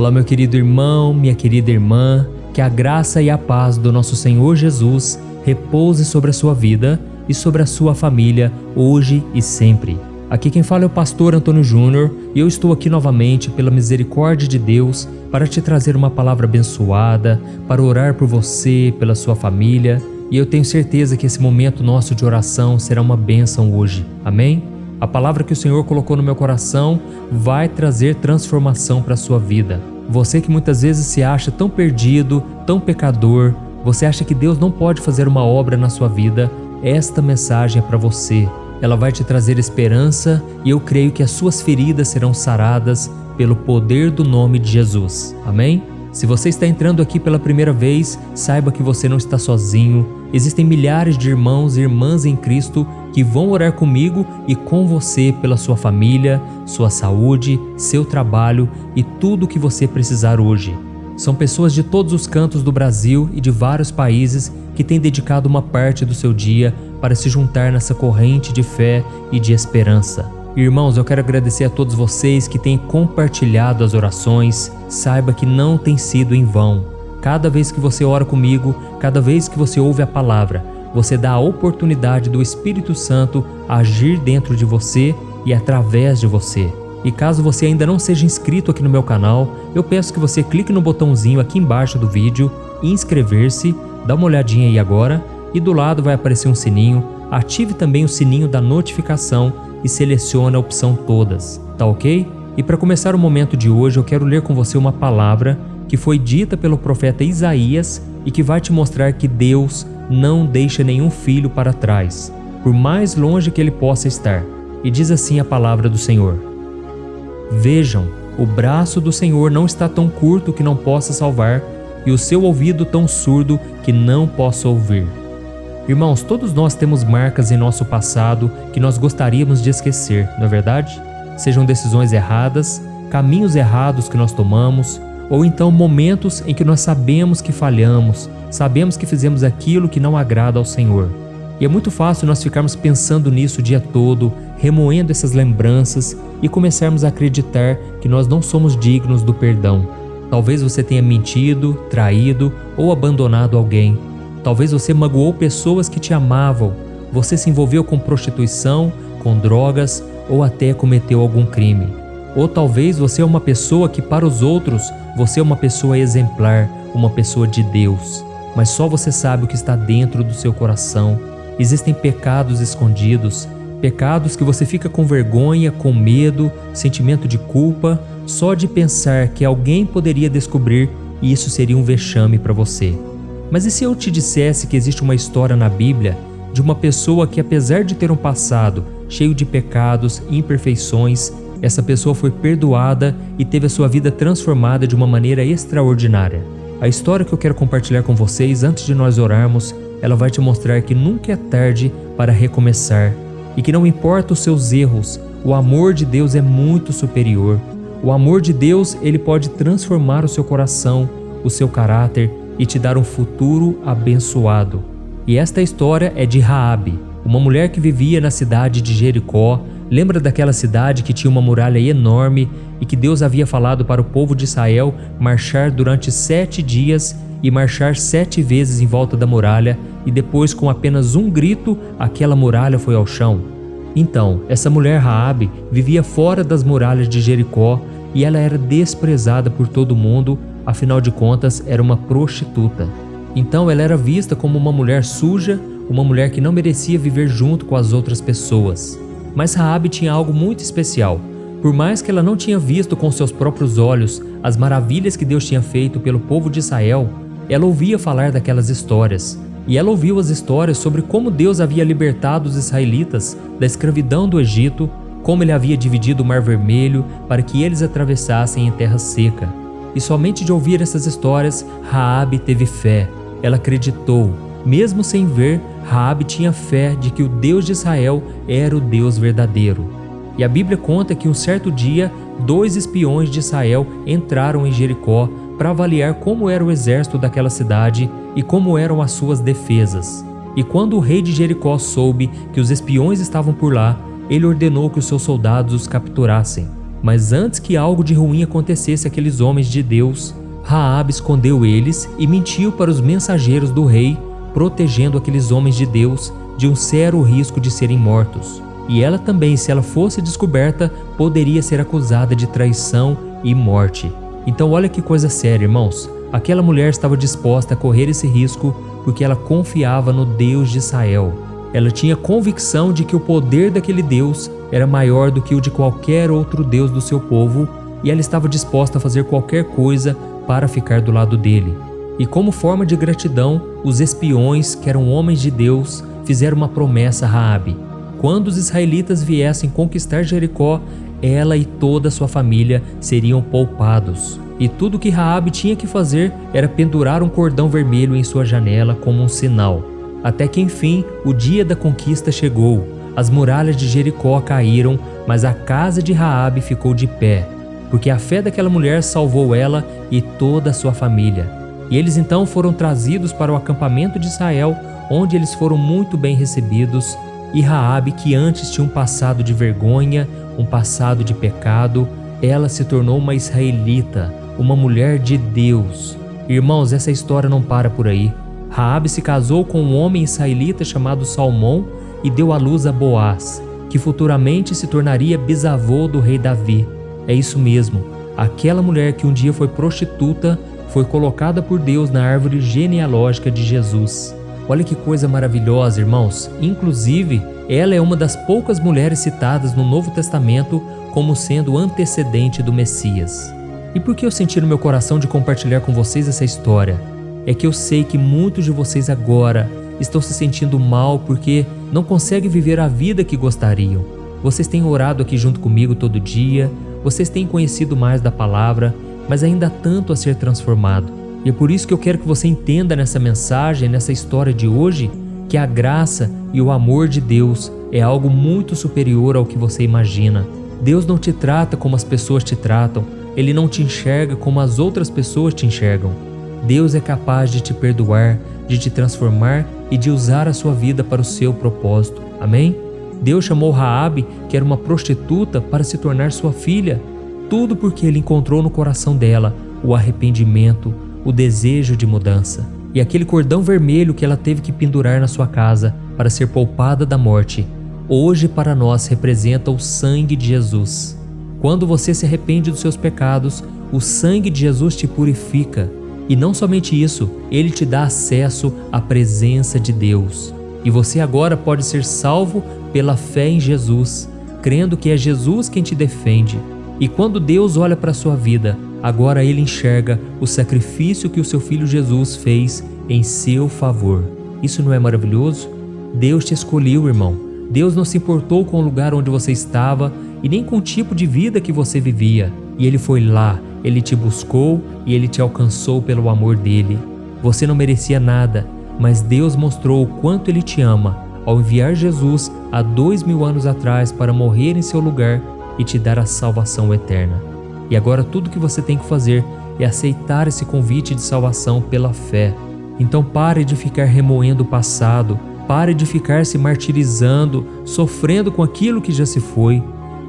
Olá, meu querido irmão, minha querida irmã, que a graça e a paz do nosso Senhor Jesus repouse sobre a sua vida e sobre a sua família, hoje e sempre. Aqui quem fala é o pastor Antônio Júnior e eu estou aqui novamente pela misericórdia de Deus para te trazer uma palavra abençoada, para orar por você, pela sua família, e eu tenho certeza que esse momento nosso de oração será uma bênção hoje. Amém? A palavra que o Senhor colocou no meu coração vai trazer transformação para a sua vida. Você que muitas vezes se acha tão perdido, tão pecador, você acha que Deus não pode fazer uma obra na sua vida, esta mensagem é para você. Ela vai te trazer esperança e eu creio que as suas feridas serão saradas pelo poder do nome de Jesus. Amém? Se você está entrando aqui pela primeira vez, saiba que você não está sozinho. Existem milhares de irmãos e irmãs em Cristo que vão orar comigo e com você pela sua família, sua saúde, seu trabalho e tudo o que você precisar hoje. São pessoas de todos os cantos do Brasil e de vários países que têm dedicado uma parte do seu dia para se juntar nessa corrente de fé e de esperança. Irmãos, eu quero agradecer a todos vocês que têm compartilhado as orações. Saiba que não tem sido em vão. Cada vez que você ora comigo, cada vez que você ouve a palavra, você dá a oportunidade do Espírito Santo agir dentro de você e através de você. E caso você ainda não seja inscrito aqui no meu canal, eu peço que você clique no botãozinho aqui embaixo do vídeo, inscrever-se, dá uma olhadinha aí agora e do lado vai aparecer um sininho. Ative também o sininho da notificação e selecione a opção todas, tá ok? E para começar o momento de hoje eu quero ler com você uma palavra que foi dita pelo profeta Isaías e que vai te mostrar que Deus não deixa nenhum filho para trás, por mais longe que ele possa estar. E diz assim a palavra do Senhor: Vejam, o braço do Senhor não está tão curto que não possa salvar, e o seu ouvido tão surdo que não possa ouvir. Irmãos, todos nós temos marcas em nosso passado que nós gostaríamos de esquecer, não é verdade? Sejam decisões erradas, caminhos errados que nós tomamos, ou então momentos em que nós sabemos que falhamos, sabemos que fizemos aquilo que não agrada ao Senhor. E é muito fácil nós ficarmos pensando nisso o dia todo, remoendo essas lembranças e começarmos a acreditar que nós não somos dignos do perdão. Talvez você tenha mentido, traído ou abandonado alguém. Talvez você magoou pessoas que te amavam, você se envolveu com prostituição, com drogas ou até cometeu algum crime. Ou talvez você é uma pessoa que para os outros você é uma pessoa exemplar, uma pessoa de Deus. Mas só você sabe o que está dentro do seu coração. Existem pecados escondidos, pecados que você fica com vergonha, com medo, sentimento de culpa, só de pensar que alguém poderia descobrir e isso seria um vexame para você. Mas e se eu te dissesse que existe uma história na Bíblia de uma pessoa que, apesar de ter um passado cheio de pecados e imperfeições, essa pessoa foi perdoada e teve a sua vida transformada de uma maneira extraordinária? A história que eu quero compartilhar com vocês antes de nós orarmos, ela vai te mostrar que nunca é tarde para recomeçar e que não importa os seus erros, o amor de Deus é muito superior. O amor de Deus, ele pode transformar o seu coração, o seu caráter e te dar um futuro abençoado. E esta história é de Raabe, uma mulher que vivia na cidade de Jericó. Lembra daquela cidade que tinha uma muralha enorme e que Deus havia falado para o povo de Israel marchar durante 7 dias e marchar 7 vezes em volta da muralha e depois com apenas um grito aquela muralha foi ao chão? Então, essa mulher Raabe vivia fora das muralhas de Jericó e ela era desprezada por todo mundo, afinal de contas era uma prostituta. Então ela era vista como uma mulher suja, uma mulher que não merecia viver junto com as outras pessoas. Mas Raabe tinha algo muito especial. Por mais que ela não tinha visto com seus próprios olhos as maravilhas que Deus tinha feito pelo povo de Israel, ela ouvia falar daquelas histórias. E ela ouviu as histórias sobre como Deus havia libertado os israelitas da escravidão do Egito, como ele havia dividido o Mar Vermelho para que eles atravessassem em terra seca. E somente de ouvir essas histórias, Raabe teve fé. Ela acreditou. Mesmo sem ver, Raabe tinha fé de que o Deus de Israel era o Deus verdadeiro. E a Bíblia conta que um certo dia, 2 espiões de Israel entraram em Jericó para avaliar como era o exército daquela cidade e como eram as suas defesas. E quando o rei de Jericó soube que os espiões estavam por lá, ele ordenou que os seus soldados os capturassem. Mas antes que algo de ruim acontecesse àqueles homens de Deus, Raabe escondeu eles e mentiu para os mensageiros do rei, protegendo aqueles homens de Deus de um sério risco de serem mortos. E ela também, se ela fosse descoberta, poderia ser acusada de traição e morte. Então olha que coisa séria, irmãos. Aquela mulher estava disposta a correr esse risco porque ela confiava no Deus de Israel. Ela tinha convicção de que o poder daquele Deus era maior do que o de qualquer outro Deus do seu povo, e ela estava disposta a fazer qualquer coisa para ficar do lado dele. E como forma de gratidão, os espiões, que eram homens de Deus, fizeram uma promessa a Raabe. Quando os israelitas viessem conquistar Jericó, ela e toda a sua família seriam poupados. E tudo que Raabe tinha que fazer era pendurar um cordão vermelho em sua janela como um sinal. Até que enfim, o dia da conquista chegou. As muralhas de Jericó caíram, mas a casa de Raabe ficou de pé, porque a fé daquela mulher salvou ela e toda a sua família. E eles então foram trazidos para o acampamento de Israel, onde eles foram muito bem recebidos. E Raabe, que antes tinha um passado de vergonha, um passado de pecado, ela se tornou uma israelita, uma mulher de Deus. Irmãos, essa história não para por aí. Raabe se casou com um homem israelita chamado Salmão e deu à luz a Boaz, que futuramente se tornaria bisavô do rei Davi. É isso mesmo, aquela mulher que um dia foi prostituta foi colocada por Deus na árvore genealógica de Jesus. Olha que coisa maravilhosa, irmãos. Inclusive, ela é uma das poucas mulheres citadas no Novo Testamento como sendo antecedente do Messias. E por que eu senti no meu coração de compartilhar com vocês essa história? É que eu sei que muitos de vocês agora estão se sentindo mal porque não conseguem viver a vida que gostariam. Vocês têm orado aqui junto comigo todo dia, vocês têm conhecido mais da palavra, mas ainda há tanto a ser transformado. E é por isso que eu quero que você entenda nessa mensagem, nessa história de hoje, que a graça e o amor de Deus é algo muito superior ao que você imagina. Deus não te trata como as pessoas te tratam, Ele não te enxerga como as outras pessoas te enxergam. Deus é capaz de te perdoar, de te transformar e de usar a sua vida para o seu propósito. Amém? Deus chamou Raabe, que era uma prostituta, para se tornar sua filha. Tudo porque Ele encontrou no coração dela o arrependimento, o desejo de mudança. E aquele cordão vermelho que ela teve que pendurar na sua casa para ser poupada da morte, hoje para nós representa o sangue de Jesus. Quando você se arrepende dos seus pecados, o sangue de Jesus te purifica. E não somente isso, Ele te dá acesso à presença de Deus. E você agora pode ser salvo pela fé em Jesus, crendo que é Jesus quem te defende. E quando Deus olha para a sua vida, agora Ele enxerga o sacrifício que o seu Filho Jesus fez em seu favor. Isso não é maravilhoso? Deus te escolheu, irmão. Deus não se importou com o lugar onde você estava e nem com o tipo de vida que você vivia. E Ele foi lá, Ele te buscou e Ele te alcançou pelo amor dEle. Você não merecia nada, mas Deus mostrou o quanto Ele te ama ao enviar Jesus há 2000 anos atrás para morrer em seu lugar e te dar a salvação eterna. E agora tudo que você tem que fazer é aceitar esse convite de salvação pela fé. Então pare de ficar remoendo o passado, pare de ficar se martirizando, sofrendo com aquilo que já se foi.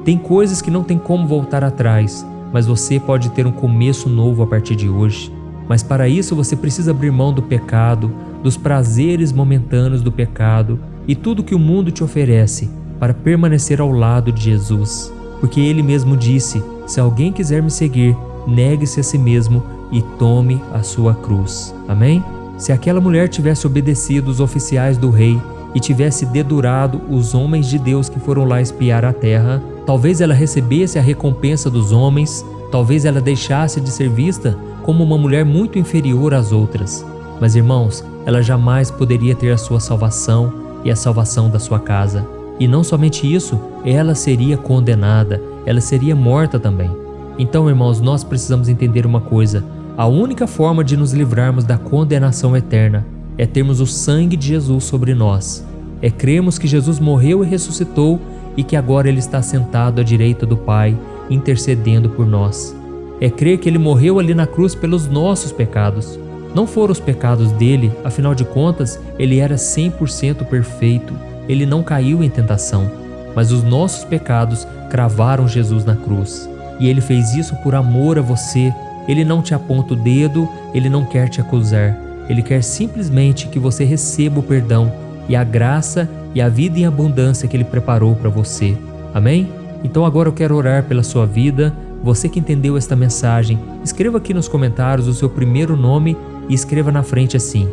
Tem coisas que não tem como voltar atrás, mas você pode ter um começo novo a partir de hoje. Mas para isso você precisa abrir mão do pecado, dos prazeres momentâneos do pecado e tudo que o mundo te oferece para permanecer ao lado de Jesus. Porque Ele mesmo disse: se alguém quiser me seguir, negue-se a si mesmo e tome a sua cruz. Amém? Se aquela mulher tivesse obedecido os oficiais do rei e tivesse dedurado os homens de Deus que foram lá espiar a terra, talvez ela recebesse a recompensa dos homens, talvez ela deixasse de ser vista como uma mulher muito inferior às outras. Mas irmãos, ela jamais poderia ter a sua salvação e a salvação da sua casa. E não somente isso, ela seria condenada, ela seria morta também. Então, irmãos, nós precisamos entender uma coisa: a única forma de nos livrarmos da condenação eterna é termos o sangue de Jesus sobre nós. É crermos que Jesus morreu e ressuscitou e que agora Ele está sentado à direita do Pai, intercedendo por nós. É crer que Ele morreu ali na cruz pelos nossos pecados. Não foram os pecados dele, afinal de contas, Ele era 100% perfeito. Ele não caiu em tentação, mas os nossos pecados cravaram Jesus na cruz. e Ele fez isso por amor a você. Ele não te aponta o dedo, Ele não quer te acusar. Ele quer simplesmente que você receba o perdão e a graça e a vida em abundância que Ele preparou para você. Amém? Então agora eu quero orar pela sua vida. Você que entendeu esta mensagem, escreva aqui nos comentários o seu primeiro nome e escreva na frente assim: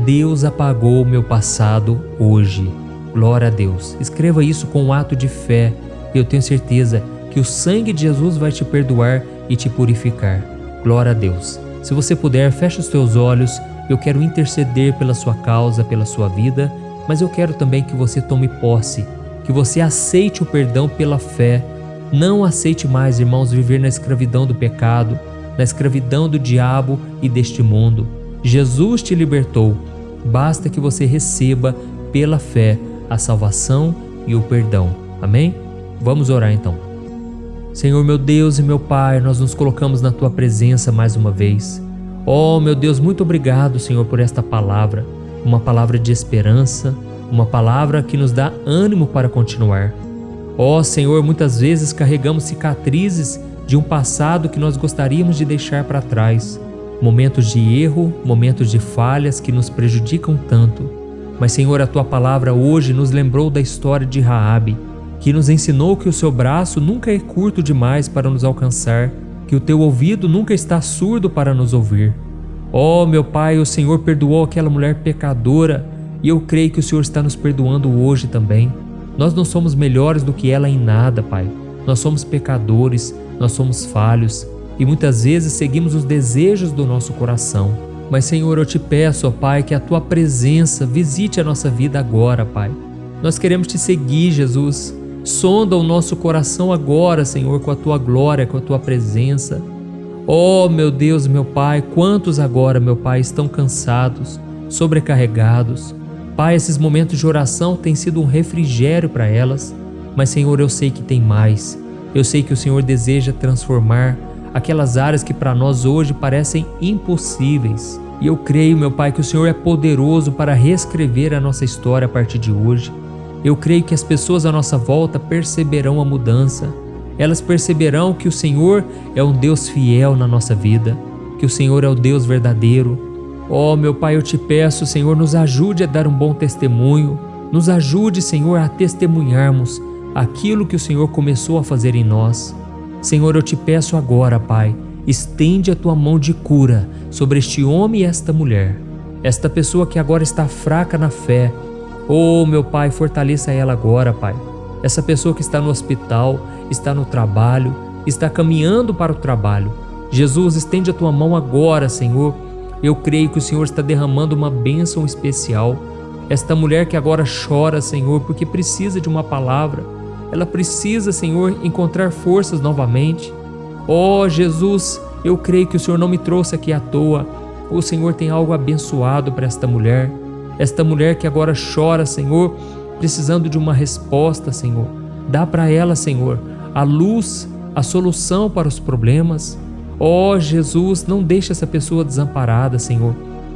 Deus apagou o meu passado hoje. Glória a Deus. Escreva isso com um ato de fé. Eu tenho certeza que o sangue de Jesus vai te perdoar e te purificar. Glória a Deus. Se você puder, feche os teus olhos. Eu quero interceder pela sua causa, pela sua vida, mas eu quero também que você tome posse, que você aceite o perdão pela fé. Não aceite mais, irmãos, viver na escravidão do pecado, na escravidão do diabo e deste mundo. Jesus te libertou. Basta que você receba pela fé a salvação e o perdão. Amém? Vamos orar então. Senhor, meu Deus e meu Pai, nós nos colocamos na Tua presença mais uma vez. Oh, meu Deus, muito obrigado, Senhor, por esta palavra. Uma palavra de esperança, uma palavra que nos dá ânimo para continuar. Oh, Senhor, muitas vezes carregamos cicatrizes de um passado que nós gostaríamos de deixar para trás. Momentos de erro, momentos de falhas que nos prejudicam tanto. Mas, Senhor, a Tua palavra hoje nos lembrou da história de Raabe, que nos ensinou que o Seu braço nunca é curto demais para nos alcançar, que o Teu ouvido nunca está surdo para nos ouvir. Oh, meu Pai, o Senhor perdoou aquela mulher pecadora e eu creio que o Senhor está nos perdoando hoje também. Nós não somos melhores do que ela em nada, Pai. Nós somos pecadores, nós somos falhos e muitas vezes seguimos os desejos do nosso coração. Mas, Senhor, eu te peço, ó Pai, que a Tua presença visite a nossa vida agora, Pai. Nós queremos Te seguir, Jesus. Sonda o nosso coração agora, Senhor, com a Tua glória, com a Tua presença. Oh, meu Deus, meu Pai, quantos agora, meu Pai, estão cansados, sobrecarregados. Pai, esses momentos de oração têm sido um refrigério para elas, mas, Senhor, eu sei que tem mais. Eu sei que o Senhor deseja transformar aquelas áreas que para nós hoje parecem impossíveis. E eu creio, meu Pai, que o Senhor é poderoso para reescrever a nossa história a partir de hoje. Eu creio que as pessoas à nossa volta perceberão a mudança. Elas perceberão que o Senhor é um Deus fiel na nossa vida, que o Senhor é o Deus verdadeiro. Oh, meu Pai, eu te peço, Senhor, nos ajude a dar um bom testemunho. Nos ajude, Senhor, a testemunharmos aquilo que o Senhor começou a fazer em nós. Senhor, eu te peço agora, Pai, estende a Tua mão de cura sobre este homem e esta mulher, esta pessoa que agora está fraca na fé. Oh, meu Pai, fortaleça ela agora, Pai. Essa pessoa que está no hospital, está no trabalho, está caminhando para o trabalho. Jesus, estende a Tua mão agora, Senhor. Eu creio que o Senhor está derramando uma bênção especial. Esta mulher que agora chora, Senhor, porque precisa de uma palavra. Ela precisa, Senhor, encontrar forças novamente. Oh, Jesus, eu creio que o Senhor não me trouxe aqui à toa. O Senhor tem algo abençoado para esta mulher. Esta mulher que agora chora, Senhor, precisando de uma resposta, Senhor. Dá para ela, Senhor, a luz, a solução para os problemas. Oh, Jesus, não deixe essa pessoa desamparada, Senhor.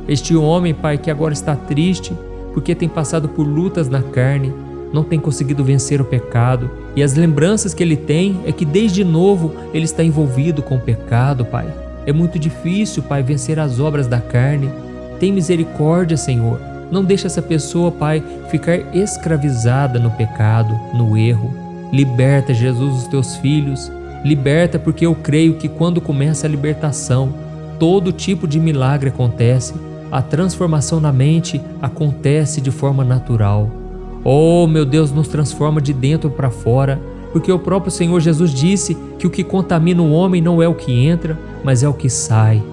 Este homem, Pai, que agora está triste porque tem passado por lutas na carne, não tem conseguido vencer o pecado. E as lembranças que ele tem é que desde novo ele está envolvido com o pecado, Pai. É muito difícil, Pai, vencer as obras da carne. Tem misericórdia, Senhor. Não deixe essa pessoa, Pai, ficar escravizada no pecado, no erro. Liberta, Jesus, os Teus filhos. Liberta, porque eu creio que quando começa a libertação, todo tipo de milagre acontece. A transformação na mente acontece de forma natural. Oh, meu Deus, nos transforma de dentro para fora, porque o próprio Senhor Jesus disse que o que contamina o homem não é o que entra, mas é o que sai.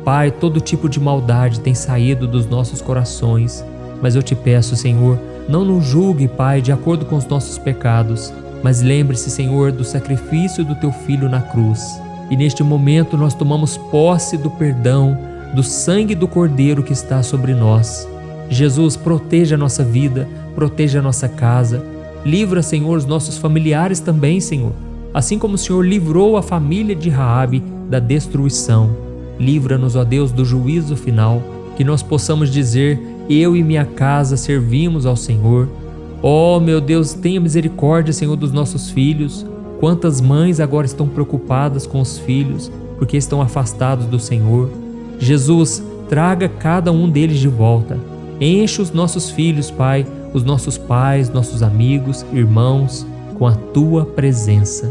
Pai, todo tipo de maldade tem saído dos nossos corações, mas eu te peço, Senhor, não nos julgue, Pai, de acordo com os nossos pecados, mas lembre-se, Senhor, do sacrifício do Teu Filho na cruz. E neste momento nós tomamos posse do perdão, do sangue do Cordeiro que está sobre nós. Jesus, proteja a nossa vida, proteja a nossa casa. Livra, Senhor, os nossos familiares também, Senhor. Assim como o Senhor livrou a família de Raabe da destruição. Livra-nos, ó Deus, do juízo final, que nós possamos dizer: eu e minha casa servimos ao Senhor. Ó, meu Deus, tenha misericórdia, Senhor, dos nossos filhos. Quantas mães agora estão preocupadas com os filhos porque estão afastados do Senhor. Jesus, traga cada um deles de volta. Enche os nossos filhos, Pai, os nossos pais, nossos amigos, irmãos, com a Tua presença.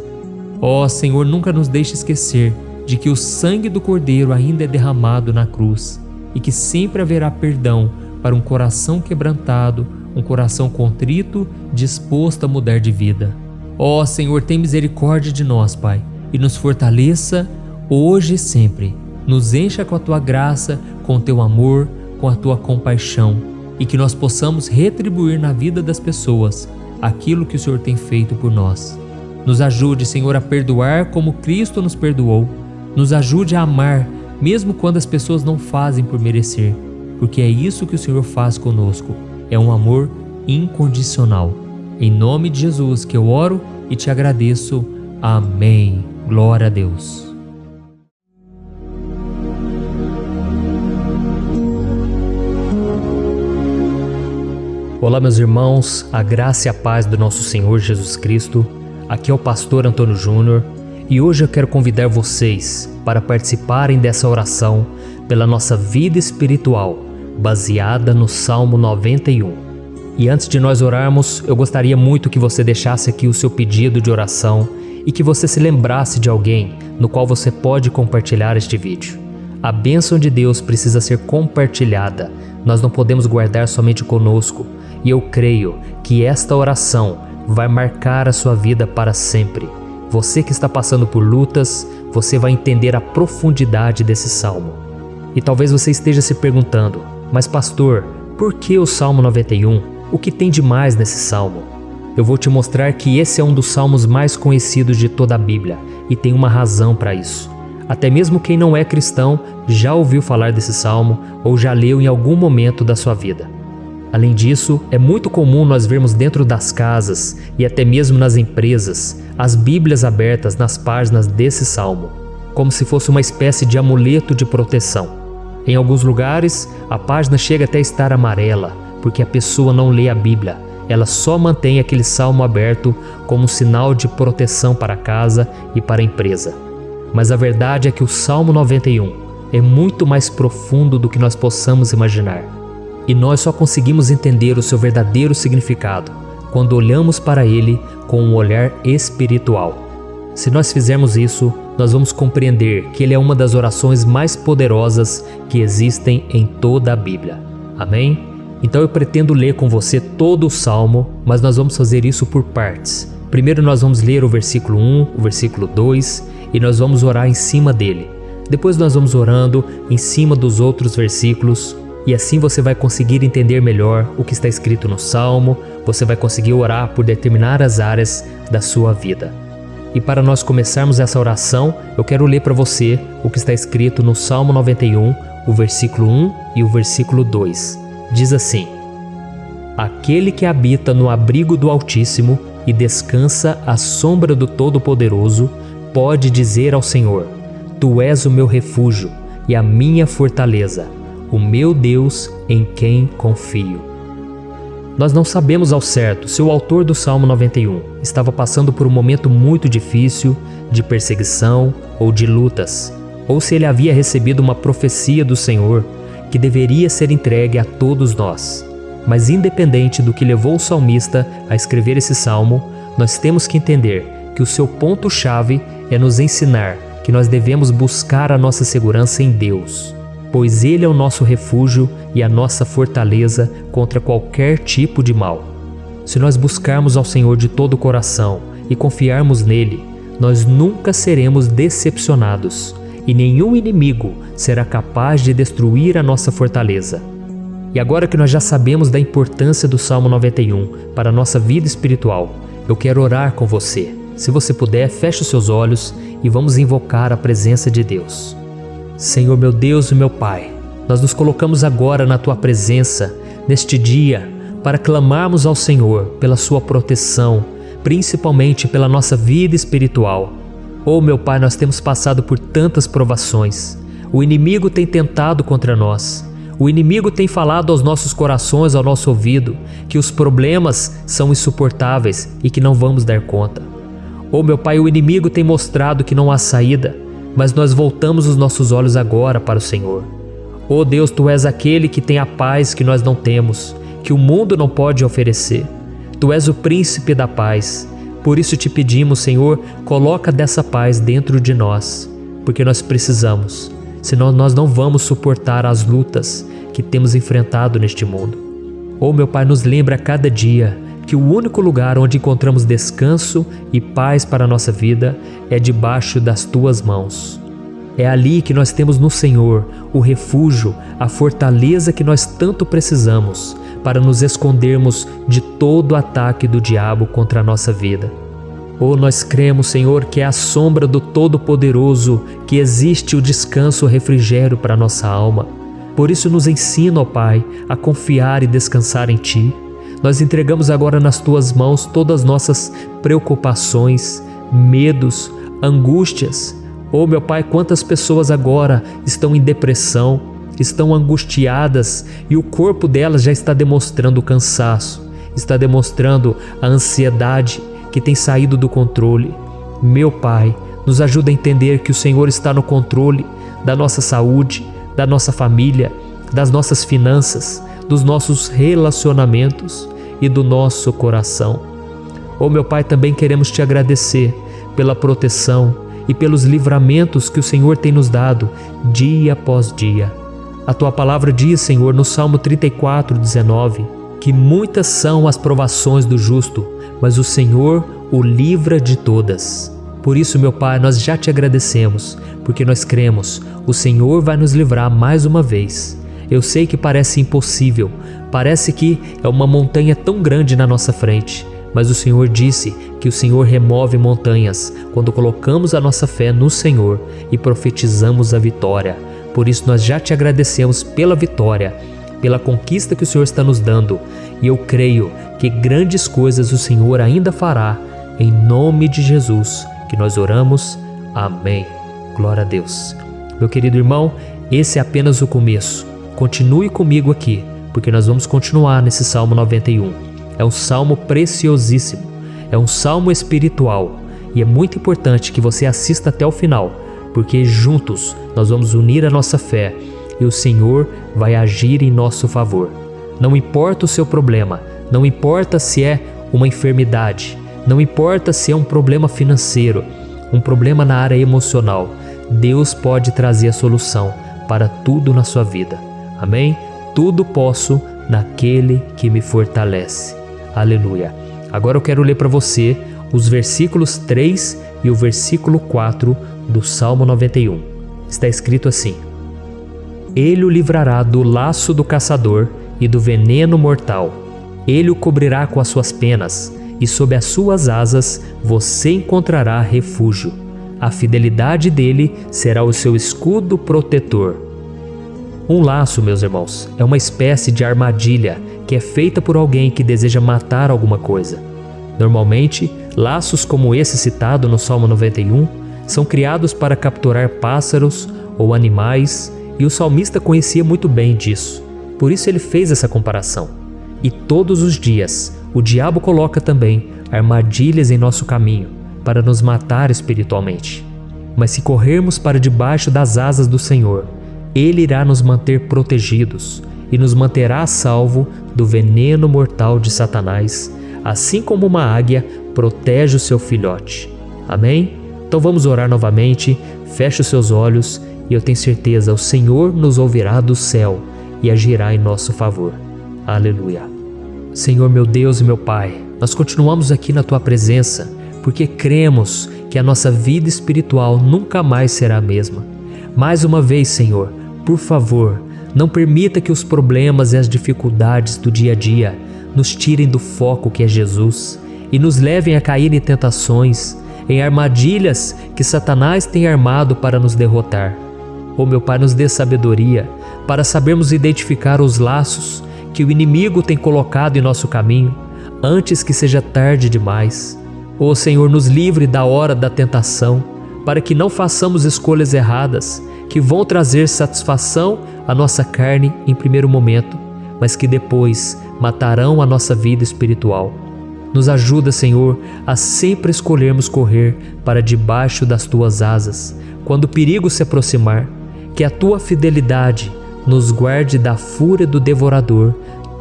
Ó Senhor, nunca nos deixe esquecer de que o sangue do Cordeiro ainda é derramado na cruz e que sempre haverá perdão para um coração quebrantado, um coração contrito, disposto a mudar de vida. Ó Senhor, tem misericórdia de nós, Pai, e nos fortaleça hoje e sempre. Nos encha com a Tua graça, com o Teu amor, com a Tua compaixão, e que nós possamos retribuir na vida das pessoas aquilo que o Senhor tem feito por nós. Nos ajude, Senhor, a perdoar como Cristo nos perdoou. Nos ajude a amar, mesmo quando as pessoas não fazem por merecer, porque é isso que o Senhor faz conosco. É um amor incondicional. Em nome de Jesus que eu oro e te agradeço. Amém. Glória a Deus. Olá, meus irmãos, a graça e a paz do nosso Senhor Jesus Cristo. Aqui é o pastor Antônio Júnior e hoje eu quero convidar vocês para participarem dessa oração pela nossa vida espiritual, baseada no Salmo 91. E antes de nós orarmos, eu gostaria muito que você deixasse aqui o seu pedido de oração e que você se lembrasse de alguém no qual você pode compartilhar este vídeo. A bênção de Deus precisa ser compartilhada, nós não podemos guardar somente conosco, e eu creio que esta oração vai marcar a sua vida para sempre. Você que está passando por lutas, você vai entender a profundidade desse salmo. E talvez você esteja se perguntando, mas pastor, por que o Salmo 91? O que tem de mais nesse salmo? Eu vou te mostrar que esse é um dos salmos mais conhecidos de toda a Bíblia e tem uma razão para isso. Até mesmo quem não é cristão já ouviu falar desse salmo ou já leu em algum momento da sua vida. Além disso, é muito comum nós vermos dentro das casas e até mesmo nas empresas as Bíblias abertas nas páginas desse salmo, como se fosse uma espécie de amuleto de proteção. Em alguns lugares, a página chega até a estar amarela, porque a pessoa não lê a Bíblia, ela só mantém aquele salmo aberto como um sinal de proteção para a casa e para a empresa. Mas a verdade é que o Salmo 91 é muito mais profundo do que nós possamos imaginar. E nós só conseguimos entender o seu verdadeiro significado quando olhamos para ele com um olhar espiritual. Se nós fizermos isso, nós vamos compreender que ele é uma das orações mais poderosas que existem em toda a Bíblia. Amém? Então eu pretendo ler com você todo o Salmo, mas nós vamos fazer isso por partes. Primeiro nós vamos ler o versículo 1, o versículo 2 e nós vamos orar em cima dele. Depois nós vamos orando em cima dos outros versículos. E assim você vai conseguir entender melhor o que está escrito no Salmo, você vai conseguir orar por determinadas áreas da sua vida. E para nós começarmos essa oração, eu quero ler para você o que está escrito no Salmo 91, o versículo 1 e o versículo 2. Diz assim: Aquele que habita no abrigo do Altíssimo e descansa à sombra do Todo-Poderoso, pode dizer ao Senhor: Tu és o meu refúgio e a minha fortaleza, o meu Deus em quem confio. Nós não sabemos ao certo se o autor do Salmo 91 estava passando por um momento muito difícil, de perseguição ou de lutas, ou se ele havia recebido uma profecia do Senhor que deveria ser entregue a todos nós. Mas independente do que levou o salmista a escrever esse salmo, nós temos que entender que o seu ponto-chave é nos ensinar que nós devemos buscar a nossa segurança em Deus, pois Ele é o nosso refúgio e a nossa fortaleza contra qualquer tipo de mal. Se nós buscarmos ao Senhor de todo o coração e confiarmos nele, nós nunca seremos decepcionados e nenhum inimigo será capaz de destruir a nossa fortaleza. E agora que nós já sabemos da importância do Salmo 91 para a nossa vida espiritual, eu quero orar com você. Se você puder, feche os seus olhos e vamos invocar a presença de Deus. Senhor meu Deus e meu Pai, nós nos colocamos agora na Tua presença, neste dia, para clamarmos ao Senhor pela Sua proteção, principalmente pela nossa vida espiritual. Oh meu Pai, nós temos passado por tantas provações. O inimigo tem tentado contra nós. O inimigo tem falado aos nossos corações, ao nosso ouvido, que os problemas são insuportáveis e que não vamos dar conta. Oh, meu Pai, o inimigo tem mostrado que não há saída, mas nós voltamos os nossos olhos agora para o Senhor. Oh Deus, Tu és aquele que tem a paz que nós não temos, que o mundo não pode oferecer. Tu és o príncipe da paz. Por isso te pedimos, Senhor, coloca dessa paz dentro de nós, porque nós precisamos, senão nós não vamos suportar as lutas que temos enfrentado neste mundo. Oh, meu Pai, nos lembra a cada dia que o único lugar onde encontramos descanso e paz para a nossa vida é debaixo das Tuas mãos. É ali que nós temos no Senhor o refúgio, a fortaleza que nós tanto precisamos para nos escondermos de todo ataque do diabo contra a nossa vida. Oh, nós cremos, Senhor, que é à sombra do Todo-Poderoso que existe o descanso, o refrigério para a nossa alma. Por isso nos ensina, ó Pai, a confiar e descansar em Ti. Nós entregamos agora nas Tuas mãos todas as nossas preocupações, medos, angústias. Oh, meu Pai, quantas pessoas agora estão em depressão, estão angustiadas e o corpo delas já está demonstrando o cansaço, está demonstrando a ansiedade que tem saído do controle. Meu Pai, nos ajuda a entender que o Senhor está no controle da nossa saúde, da nossa família, das nossas finanças, dos nossos relacionamentos e do nosso coração. Oh, meu Pai, também queremos Te agradecer pela proteção e pelos livramentos que o Senhor tem nos dado dia após dia. A Tua palavra diz, Senhor, no Salmo 34:19, que muitas são as provações do justo, mas o Senhor o livra de todas. Por isso, meu Pai, nós já Te agradecemos, porque nós cremos, o Senhor vai nos livrar mais uma vez. Eu sei que parece impossível, parece que é uma montanha tão grande na nossa frente, mas o Senhor disse que o Senhor remove montanhas quando colocamos a nossa fé no Senhor e profetizamos a vitória. Por isso nós já Te agradecemos pela vitória, pela conquista que o Senhor está nos dando, e eu creio que grandes coisas o Senhor ainda fará, em nome de Jesus, que nós oramos. Amém. Glória a Deus. Meu querido irmão, esse é apenas o começo. Continue comigo aqui, porque nós vamos continuar nesse Salmo 91. É um salmo preciosíssimo, é um salmo espiritual, e é muito importante que você assista até o final, porque juntos nós vamos unir a nossa fé e o Senhor vai agir em nosso favor. Não importa o seu problema, não importa se é uma enfermidade, não importa se é um problema financeiro, um problema na área emocional, Deus pode trazer a solução para tudo na sua vida. Amém? Tudo posso naquele que me fortalece. Aleluia. Agora eu quero ler para você os versículos 3 e o versículo 4 do Salmo 91. Está escrito assim: Ele o livrará do laço do caçador e do veneno mortal. Ele o cobrirá com as suas penas, e sob as suas asas você encontrará refúgio. A fidelidade dele será o seu escudo protetor. Um laço, meus irmãos, é uma espécie de armadilha que é feita por alguém que deseja matar alguma coisa. Normalmente, laços como esse citado no Salmo 91 são criados para capturar pássaros ou animais, e o salmista conhecia muito bem disso. Por isso ele fez essa comparação. E todos os dias, o diabo coloca também armadilhas em nosso caminho para nos matar espiritualmente. Mas se corrermos para debaixo das asas do Senhor, Ele irá nos manter protegidos e nos manterá a salvo do veneno mortal de Satanás, assim como uma águia protege o seu filhote. Amém? Então vamos orar novamente, feche os seus olhos e eu tenho certeza, o Senhor nos ouvirá do céu e agirá em nosso favor. Aleluia. Senhor, meu Deus e meu Pai, nós continuamos aqui na Tua presença porque cremos que a nossa vida espiritual nunca mais será a mesma. Mais uma vez, Senhor, por favor, não permita que os problemas e as dificuldades do dia a dia nos tirem do foco que é Jesus e nos levem a cair em tentações, em armadilhas que Satanás tem armado para nos derrotar. Oh, meu Pai, nos dê sabedoria para sabermos identificar os laços que o inimigo tem colocado em nosso caminho antes que seja tarde demais. Oh, Senhor, nos livre da hora da tentação, para que não façamos escolhas erradas que vão trazer satisfação à nossa carne em primeiro momento, mas que depois matarão a nossa vida espiritual. Nos ajuda, Senhor, a sempre escolhermos correr para debaixo das Tuas asas, quando o perigo se aproximar. Que a Tua fidelidade nos guarde da fúria do devorador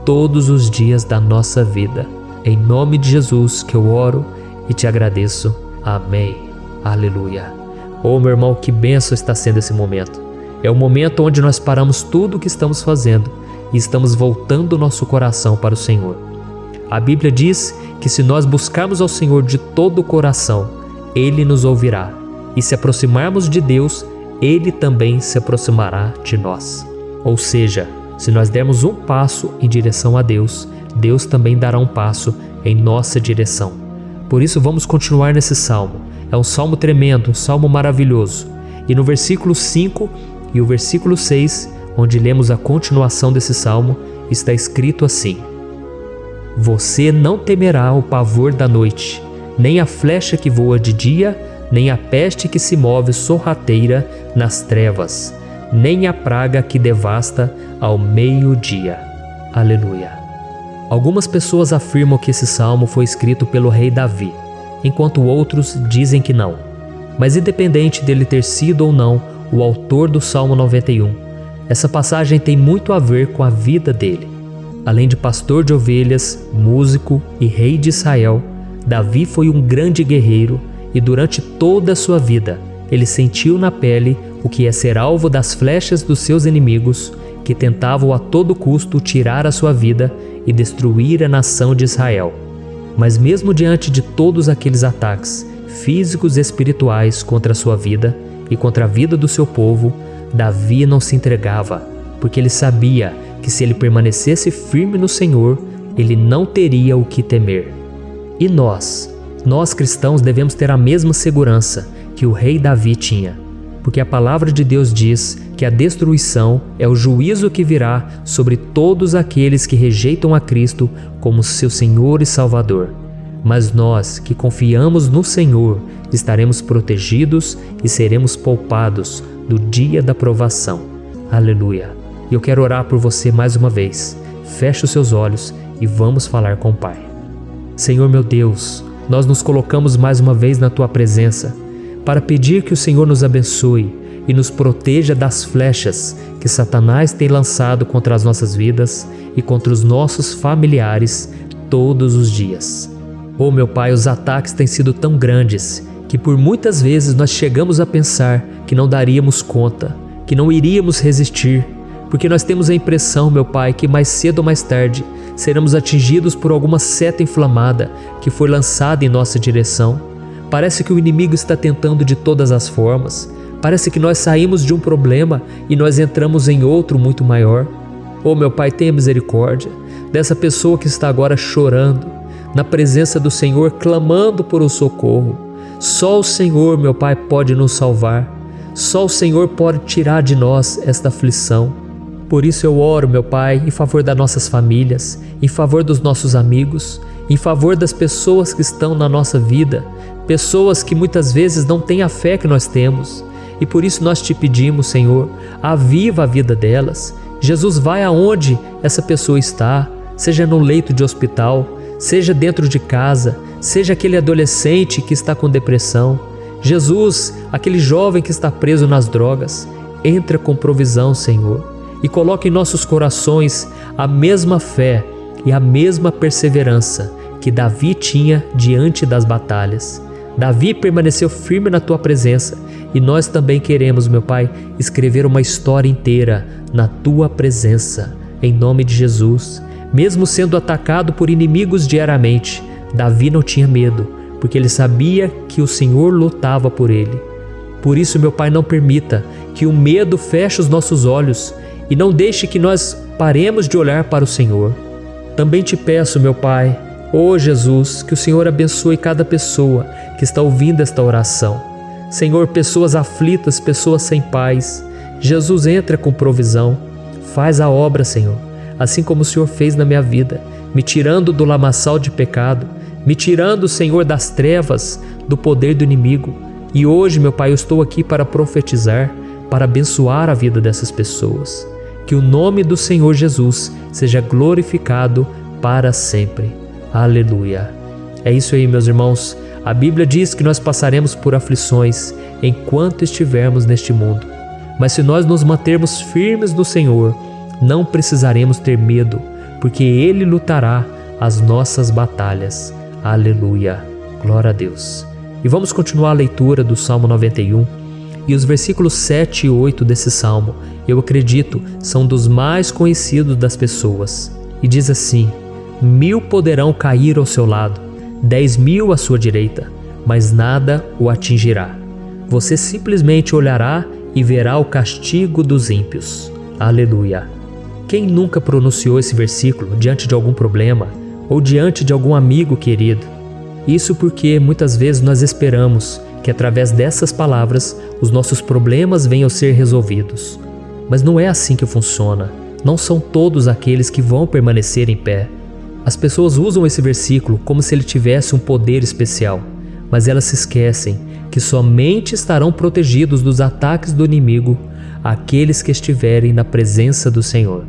todos os dias da nossa vida. Em nome de Jesus que eu oro e te agradeço. Amém. Aleluia. Oh, meu irmão, que bênção está sendo esse momento. É o momento onde nós paramos tudo o que estamos fazendo e estamos voltando o nosso coração para o Senhor. A Bíblia diz que se nós buscarmos ao Senhor de todo o coração, Ele nos ouvirá. E se aproximarmos de Deus, Ele também se aproximará de nós. Ou seja, se nós dermos um passo em direção a Deus, Deus também dará um passo em nossa direção. Por isso vamos continuar nesse salmo. É um salmo tremendo, um salmo maravilhoso. E no versículo 5 e o versículo 6, onde lemos a continuação desse salmo, está escrito assim: Você não temerá o pavor da noite, nem a flecha que voa de dia, nem a peste que se move sorrateira nas trevas, nem a praga que devasta ao meio-dia. Aleluia. Algumas pessoas afirmam que esse salmo foi escrito pelo rei Davi, enquanto outros dizem que não. Mas independente dele ter sido ou não o autor do Salmo 91, essa passagem tem muito a ver com a vida dele. Além de pastor de ovelhas, músico e rei de Israel, Davi foi um grande guerreiro e durante toda a sua vida ele sentiu na pele o que é ser alvo das flechas dos seus inimigos, que tentavam a todo custo tirar a sua vida e destruir a nação de Israel. Mas mesmo diante de todos aqueles ataques físicos e espirituais contra a sua vida e contra a vida do seu povo, Davi não se entregava, porque ele sabia que se ele permanecesse firme no Senhor, ele não teria o que temer. E nós cristãos devemos ter a mesma segurança que o rei Davi tinha, porque a palavra de Deus diz que a destruição é o juízo que virá sobre todos aqueles que rejeitam a Cristo como seu Senhor e Salvador. Mas nós que confiamos no Senhor estaremos protegidos e seremos poupados do dia da provação. Aleluia. E eu quero orar por você mais uma vez. Feche os seus olhos e vamos falar com o Pai. Senhor meu Deus, nós nos colocamos mais uma vez na Tua presença para pedir que o Senhor nos abençoe e nos proteja das flechas que Satanás tem lançado contra as nossas vidas e contra os nossos familiares todos os dias. Oh meu Pai, os ataques têm sido tão grandes que por muitas vezes nós chegamos a pensar que não daríamos conta, que não iríamos resistir, porque nós temos a impressão, meu Pai, que mais cedo ou mais tarde seremos atingidos por alguma seta inflamada que foi lançada em nossa direção. Parece que o inimigo está tentando de todas as formas. Parece que nós saímos de um problema e nós entramos em outro muito maior. Oh meu Pai, tenha misericórdia dessa pessoa que está agora chorando, na presença do Senhor, clamando por um socorro. Só o Senhor, meu Pai, pode nos salvar. Só o Senhor pode tirar de nós esta aflição. Por isso eu oro, meu Pai, em favor das nossas famílias, em favor dos nossos amigos, em favor das pessoas que estão na nossa vida, pessoas que muitas vezes não têm a fé que nós temos. E por isso nós te pedimos, Senhor, aviva a vida delas. Jesus, vai aonde essa pessoa está, seja no leito de hospital, seja dentro de casa, seja aquele adolescente que está com depressão. Jesus, aquele jovem que está preso nas drogas, entra com provisão, Senhor, e coloca em nossos corações a mesma fé e a mesma perseverança que Davi tinha diante das batalhas. Davi permaneceu firme na Tua presença e nós também queremos, meu Pai, escrever uma história inteira na Tua presença, em nome de Jesus. Mesmo sendo atacado por inimigos diariamente, Davi não tinha medo, porque ele sabia que o Senhor lutava por ele. Por isso, meu Pai, não permita que o medo feche os nossos olhos e não deixe que nós paremos de olhar para o Senhor. Também te peço, meu Pai, ó Jesus, que o Senhor abençoe cada pessoa que está ouvindo esta oração. Senhor, pessoas aflitas, pessoas sem paz. Jesus, entra com provisão. Faz a obra, Senhor, assim como o Senhor fez na minha vida, me tirando do lamaçal de pecado, me tirando, Senhor, das trevas, do poder do inimigo. E hoje, meu Pai, eu estou aqui para profetizar, para abençoar a vida dessas pessoas. Que o nome do Senhor Jesus seja glorificado para sempre. Aleluia. É isso aí, meus irmãos. A Bíblia diz que nós passaremos por aflições enquanto estivermos neste mundo. Mas se nós nos mantermos firmes no Senhor, não precisaremos ter medo, porque Ele lutará as nossas batalhas. Aleluia! Glória a Deus! E vamos continuar a leitura do Salmo 91. E os versículos 7 e 8 desse Salmo, eu acredito, são dos mais conhecidos das pessoas. E diz assim: 1000 poderão cair ao seu lado, 10.000 à sua direita, mas nada o atingirá. Você simplesmente olhará e verá o castigo dos ímpios. Aleluia! Quem nunca pronunciou esse versículo diante de algum problema ou diante de algum amigo querido? Isso porque muitas vezes nós esperamos que através dessas palavras os nossos problemas venham a ser resolvidos. Mas não é assim que funciona. Não são todos aqueles que vão permanecer em pé. As pessoas usam esse versículo como se ele tivesse um poder especial, mas elas se esquecem que somente estarão protegidos dos ataques do inimigo aqueles que estiverem na presença do Senhor.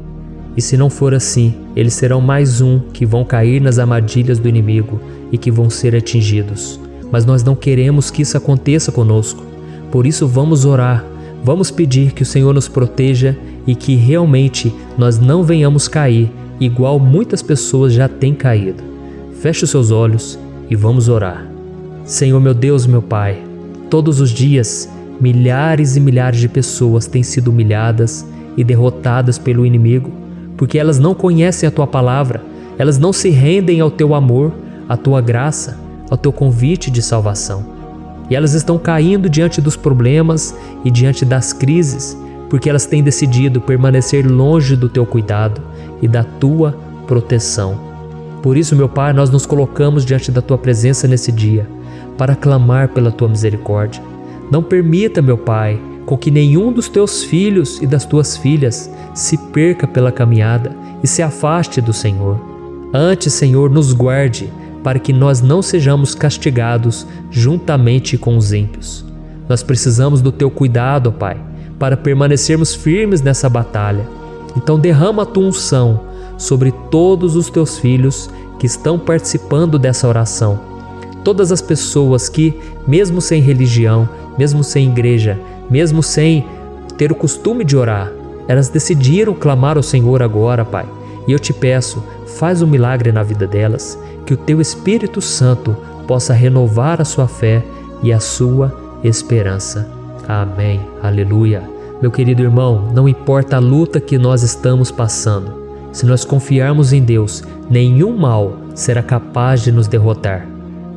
E se não for assim, eles serão mais um que vão cair nas armadilhas do inimigo e que vão ser atingidos. Mas nós não queremos que isso aconteça conosco. Por isso vamos orar, vamos pedir que o Senhor nos proteja e que realmente nós não venhamos cair igual muitas pessoas já têm caído. Feche os seus olhos e vamos orar. Senhor, meu Deus, meu Pai, todos os dias milhares e milhares de pessoas têm sido humilhadas e derrotadas pelo inimigo, porque elas não conhecem a Tua palavra, elas não se rendem ao Teu amor, à Tua graça, ao Teu convite de salvação. E elas estão caindo diante dos problemas e diante das crises, porque elas têm decidido permanecer longe do Teu cuidado e da Tua proteção. Por isso, meu Pai, nós nos colocamos diante da Tua presença nesse dia, para clamar pela Tua misericórdia. Não permita, meu Pai, com que nenhum dos Teus filhos e das Tuas filhas se perca pela caminhada e se afaste do Senhor. Antes, Senhor, nos guarde, para que nós não sejamos castigados juntamente com os ímpios. Nós precisamos do Teu cuidado, ó Pai, para permanecermos firmes nessa batalha. Então derrama a Tua unção sobre todos os Teus filhos que estão participando dessa oração. Todas as pessoas que, mesmo sem religião, mesmo sem igreja, mesmo sem ter o costume de orar, elas decidiram clamar ao Senhor agora, Pai. E eu te peço, faz um milagre na vida delas, que o Teu Espírito Santo possa renovar a sua fé e a sua esperança. Amém. Aleluia. Meu querido irmão, não importa a luta que nós estamos passando, se nós confiarmos em Deus, nenhum mal será capaz de nos derrotar.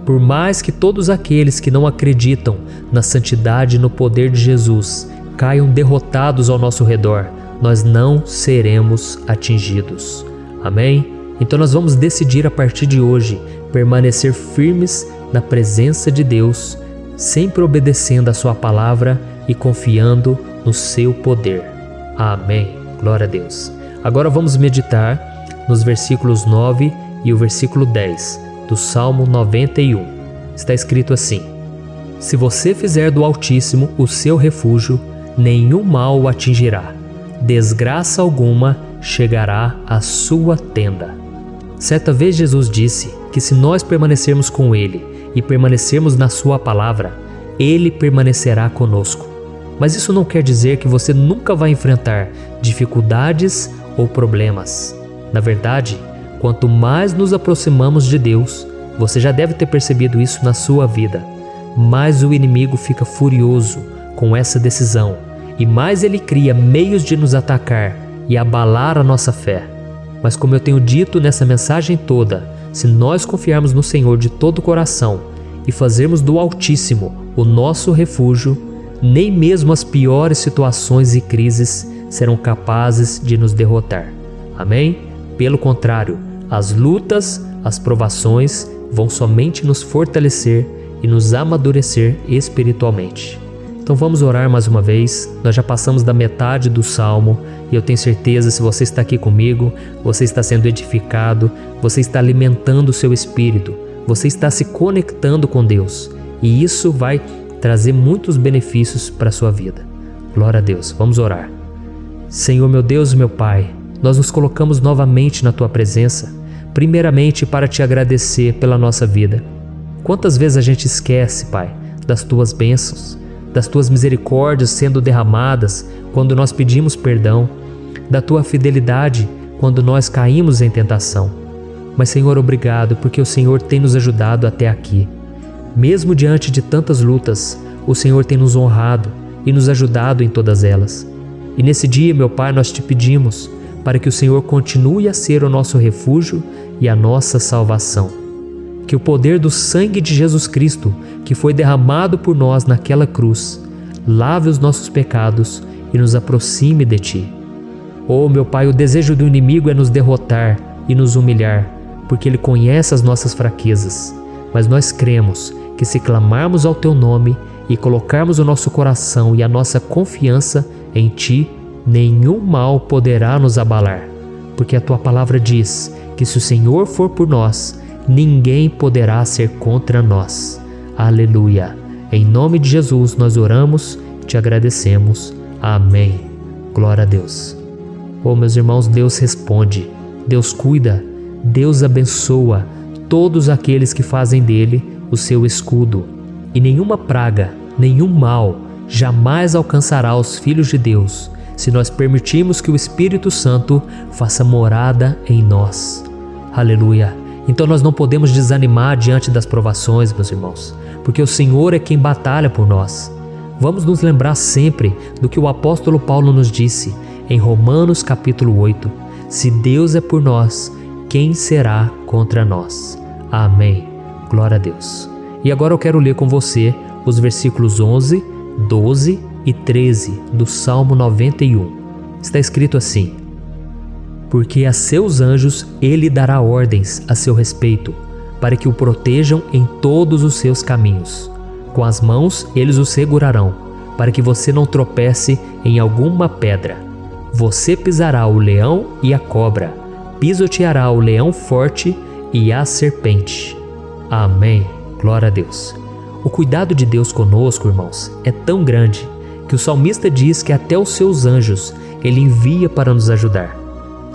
Por mais que todos aqueles que não acreditam na santidade e no poder de Jesus caiam derrotados ao nosso redor, nós não seremos atingidos. Amém? Então nós vamos decidir a partir de hoje permanecer firmes na presença de Deus, sempre obedecendo a Sua palavra e confiando no Seu poder. Amém. Glória a Deus. Agora vamos meditar nos versículos 9 e o versículo 10 do Salmo 91. Está escrito assim: Se você fizer do Altíssimo o seu refúgio, nenhum mal o atingirá, desgraça alguma chegará à sua tenda. Certa vez Jesus disse que se nós permanecermos com Ele e permanecermos na Sua palavra, Ele permanecerá conosco. Mas isso não quer dizer que você nunca vai enfrentar dificuldades ou problemas. Na verdade, quanto mais nos aproximamos de Deus, você já deve ter percebido isso na sua vida, mais o inimigo fica furioso com essa decisão e mais ele cria meios de nos atacar e abalar a nossa fé. Mas como eu tenho dito nessa mensagem toda, se nós confiarmos no Senhor de todo o coração e fazermos do Altíssimo o nosso refúgio, nem mesmo as piores situações e crises serão capazes de nos derrotar. Amém? Pelo contrário, as lutas, as provações vão somente nos fortalecer e nos amadurecer espiritualmente. Então vamos orar mais uma vez. Nós já passamos da metade do Salmo e eu tenho certeza, se você está aqui comigo, você está sendo edificado, você está alimentando o seu espírito, você está se conectando com Deus e isso vai trazer muitos benefícios para a sua vida. Glória a Deus. Vamos orar. Senhor, meu Deus e meu Pai, nós nos colocamos novamente na Tua presença primeiramente para te agradecer pela nossa vida. Quantas vezes a gente esquece, Pai, das tuas bênçãos, das tuas misericórdias sendo derramadas quando nós pedimos perdão, da tua fidelidade quando nós caímos em tentação. Mas, Senhor, obrigado, porque o Senhor tem nos ajudado até aqui. Mesmo diante de tantas lutas, o Senhor tem nos honrado e nos ajudado em todas elas. E nesse dia, meu Pai, nós te pedimos para que o Senhor continue a ser o nosso refúgio e a nossa salvação. Que o poder do sangue de Jesus Cristo, que foi derramado por nós naquela cruz, lave os nossos pecados e nos aproxime de Ti. Oh, meu Pai, o desejo do inimigo é nos derrotar e nos humilhar, porque ele conhece as nossas fraquezas. Mas nós cremos que se clamarmos ao Teu nome e colocarmos o nosso coração e a nossa confiança em Ti, nenhum mal poderá nos abalar, porque a Tua palavra diz que se o Senhor for por nós, ninguém poderá ser contra nós. Aleluia! Em nome de Jesus nós oramos, te agradecemos. Amém. Glória a Deus. Oh, meus irmãos, Deus responde, Deus cuida, Deus abençoa todos aqueles que fazem dele o seu escudo. E nenhuma praga, nenhum mal jamais alcançará os filhos de Deus, se nós permitirmos que o Espírito Santo faça morada em nós. Aleluia! Então nós não podemos desanimar diante das provações, meus irmãos, porque o Senhor é quem batalha por nós. Vamos nos lembrar sempre do que o apóstolo Paulo nos disse em Romanos capítulo 8. Se Deus é por nós, quem será contra nós? Amém. Glória a Deus. E agora eu quero ler com você os versículos 11, 12 e 13 do Salmo 91. Está escrito assim: porque a seus anjos ele dará ordens a seu respeito, para que o protejam em todos os seus caminhos. Com as mãos eles o segurarão, para que você não tropece em alguma pedra. Você pisará o leão e a cobra, pisoteará o leão forte e a serpente. Amém. Glória a Deus. O cuidado de Deus conosco, irmãos, é tão grande que o salmista diz que até os seus anjos ele envia para nos ajudar.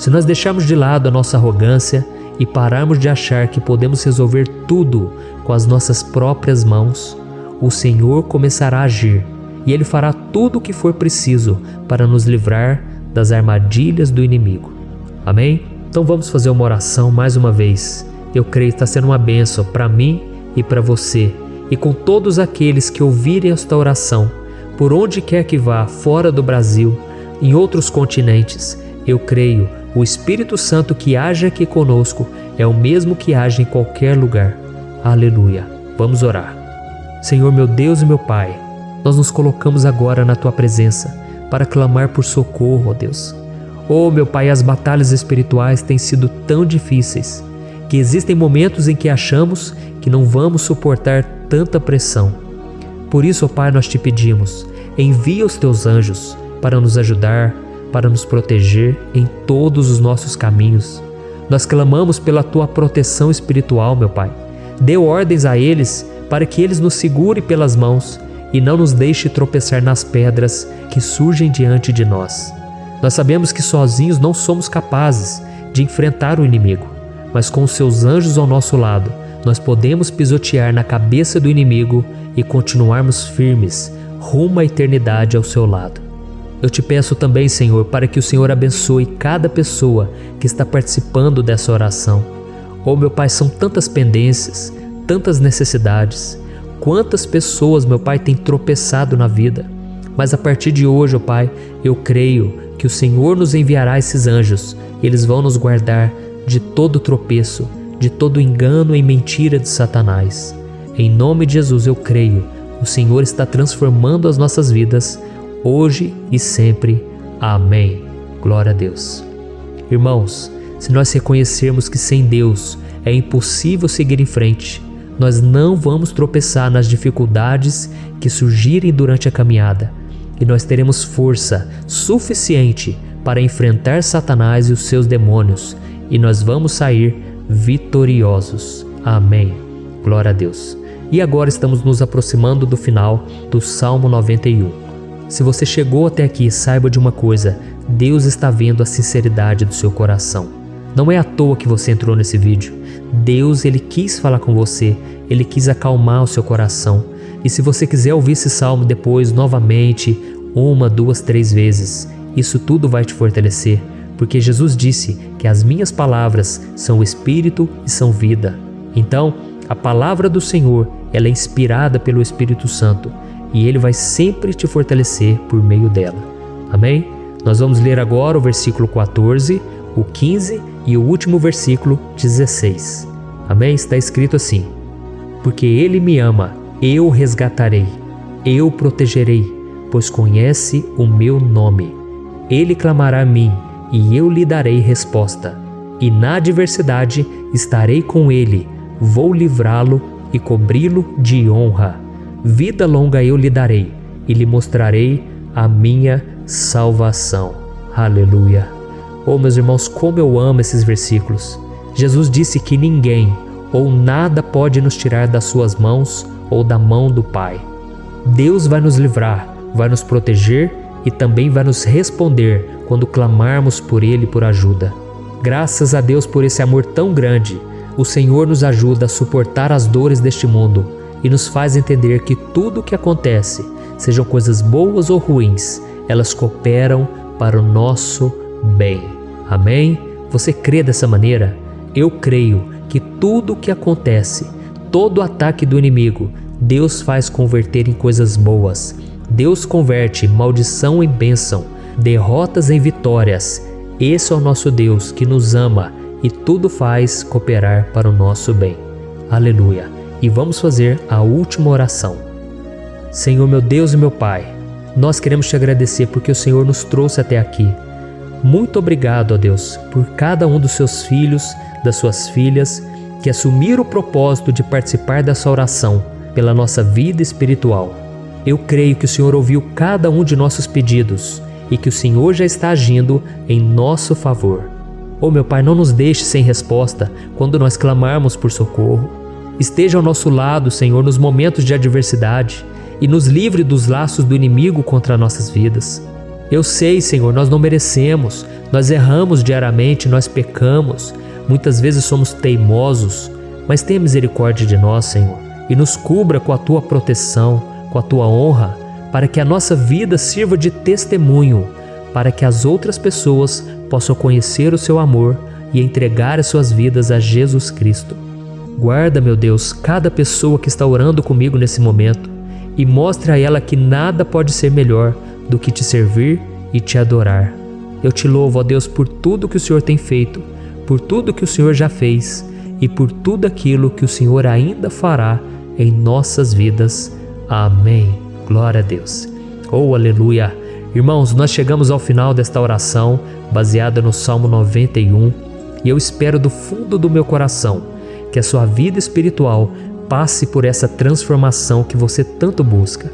Se nós deixarmos de lado a nossa arrogância e pararmos de achar que podemos resolver tudo com as nossas próprias mãos, o Senhor começará a agir e Ele fará tudo o que for preciso para nos livrar das armadilhas do inimigo. Amém? Então vamos fazer uma oração mais uma vez. Eu creio que está sendo uma bênção para mim e para você, e com todos aqueles que ouvirem esta oração, por onde quer que vá, fora do Brasil, em outros continentes. Eu creio, o Espírito Santo que age aqui conosco é o mesmo que age em qualquer lugar. Aleluia. Vamos orar. Senhor, meu Deus e meu Pai, nós nos colocamos agora na Tua presença para clamar por socorro, ó Deus. Oh, meu Pai, as batalhas espirituais têm sido tão difíceis que existem momentos em que achamos que não vamos suportar tanta pressão. Por isso, ó Pai, nós te pedimos, envia os Teus anjos para nos ajudar, para nos proteger em todos os nossos caminhos. Nós clamamos pela Tua proteção espiritual, meu Pai. Dê ordens a eles para que eles nos segurem pelas mãos e não nos deixe tropeçar nas pedras que surgem diante de nós. Nós sabemos que sozinhos não somos capazes de enfrentar o inimigo, mas com os Seus anjos ao nosso lado, nós podemos pisotear na cabeça do inimigo e continuarmos firmes rumo à eternidade ao Seu lado. Eu te peço também, Senhor, para que o Senhor abençoe cada pessoa que está participando dessa oração. Oh, meu Pai, são tantas pendências, tantas necessidades. Quantas pessoas, meu Pai, têm tropeçado na vida. Mas a partir de hoje, oh Pai, eu creio que o Senhor nos enviará esses anjos. Eles vão nos guardar de todo tropeço, de todo engano e mentira de Satanás. Em nome de Jesus eu creio, o Senhor está transformando as nossas vidas, hoje e sempre. Amém. Glória a Deus. Irmãos, se nós reconhecermos que sem Deus é impossível seguir em frente, nós não vamos tropeçar nas dificuldades que surgirem durante a caminhada, e nós teremos força suficiente para enfrentar Satanás e os seus demônios, e nós vamos sair vitoriosos. Amém. Glória a Deus. E agora estamos nos aproximando do final do Salmo 91. Se você chegou até aqui, saiba de uma coisa: Deus está vendo a sinceridade do seu coração. Não é à toa que você entrou nesse vídeo. Deus, Ele quis falar com você, Ele quis acalmar o seu coração. E se você quiser ouvir esse salmo depois, novamente, 1, 2, 3 vezes, isso tudo vai te fortalecer, porque Jesus disse que as minhas palavras são espírito e são vida. Então, a palavra do Senhor, ela é inspirada pelo Espírito Santo e Ele vai sempre te fortalecer por meio dela. Amém? Nós vamos ler agora o versículo 14, o 15 e o último versículo 16. Amém? Está escrito assim: porque Ele me ama, eu o resgatarei, eu o protegerei, pois conhece o meu nome. Ele clamará a mim e eu lhe darei resposta. E na adversidade estarei com ele, vou livrá-lo e cobri-lo de honra. Vida longa eu lhe darei e lhe mostrarei a minha salvação. Aleluia! Oh, meus irmãos, como eu amo esses versículos. Jesus disse que ninguém ou nada pode nos tirar das suas mãos ou da mão do Pai. Deus vai nos livrar, vai nos proteger e também vai nos responder quando clamarmos por Ele por ajuda. Graças a Deus por esse amor tão grande, o Senhor nos ajuda a suportar as dores deste mundo e nos faz entender que tudo o que acontece, sejam coisas boas ou ruins, elas cooperam para o nosso bem. Amém? Você crê dessa maneira? Eu creio que tudo o que acontece, todo ataque do inimigo, Deus faz converter em coisas boas. Deus converte maldição em bênção, derrotas em vitórias. Esse é o nosso Deus que nos ama e tudo faz cooperar para o nosso bem. Aleluia! E vamos fazer a última oração. Senhor, meu Deus e meu Pai, nós queremos te agradecer porque o Senhor nos trouxe até aqui. Muito obrigado, ó Deus, por cada um dos seus filhos, das suas filhas, que assumiram o propósito de participar dessa oração pela nossa vida espiritual. Eu creio que o Senhor ouviu cada um de nossos pedidos e que o Senhor já está agindo em nosso favor. Oh, meu Pai, não nos deixe sem resposta quando nós clamarmos por socorro. Esteja ao nosso lado, Senhor, nos momentos de adversidade e nos livre dos laços do inimigo contra nossas vidas. Eu sei, Senhor, nós não merecemos, nós erramos diariamente, nós pecamos, muitas vezes somos teimosos, mas tenha misericórdia de nós, Senhor, e nos cubra com a Tua proteção, com a Tua honra, para que a nossa vida sirva de testemunho, para que as outras pessoas possam conhecer o Seu amor e entregar as suas vidas a Jesus Cristo. Guarda, meu Deus, cada pessoa que está orando comigo nesse momento e mostre a ela que nada pode ser melhor do que te servir e te adorar. Eu te louvo, ó Deus, por tudo que o Senhor tem feito, por tudo que o Senhor já fez e por tudo aquilo que o Senhor ainda fará em nossas vidas. Amém. Glória a Deus. Oh, aleluia. Irmãos, nós chegamos ao final desta oração baseada no Salmo 91 e eu espero do fundo do meu coração que a sua vida espiritual passe por essa transformação que você tanto busca.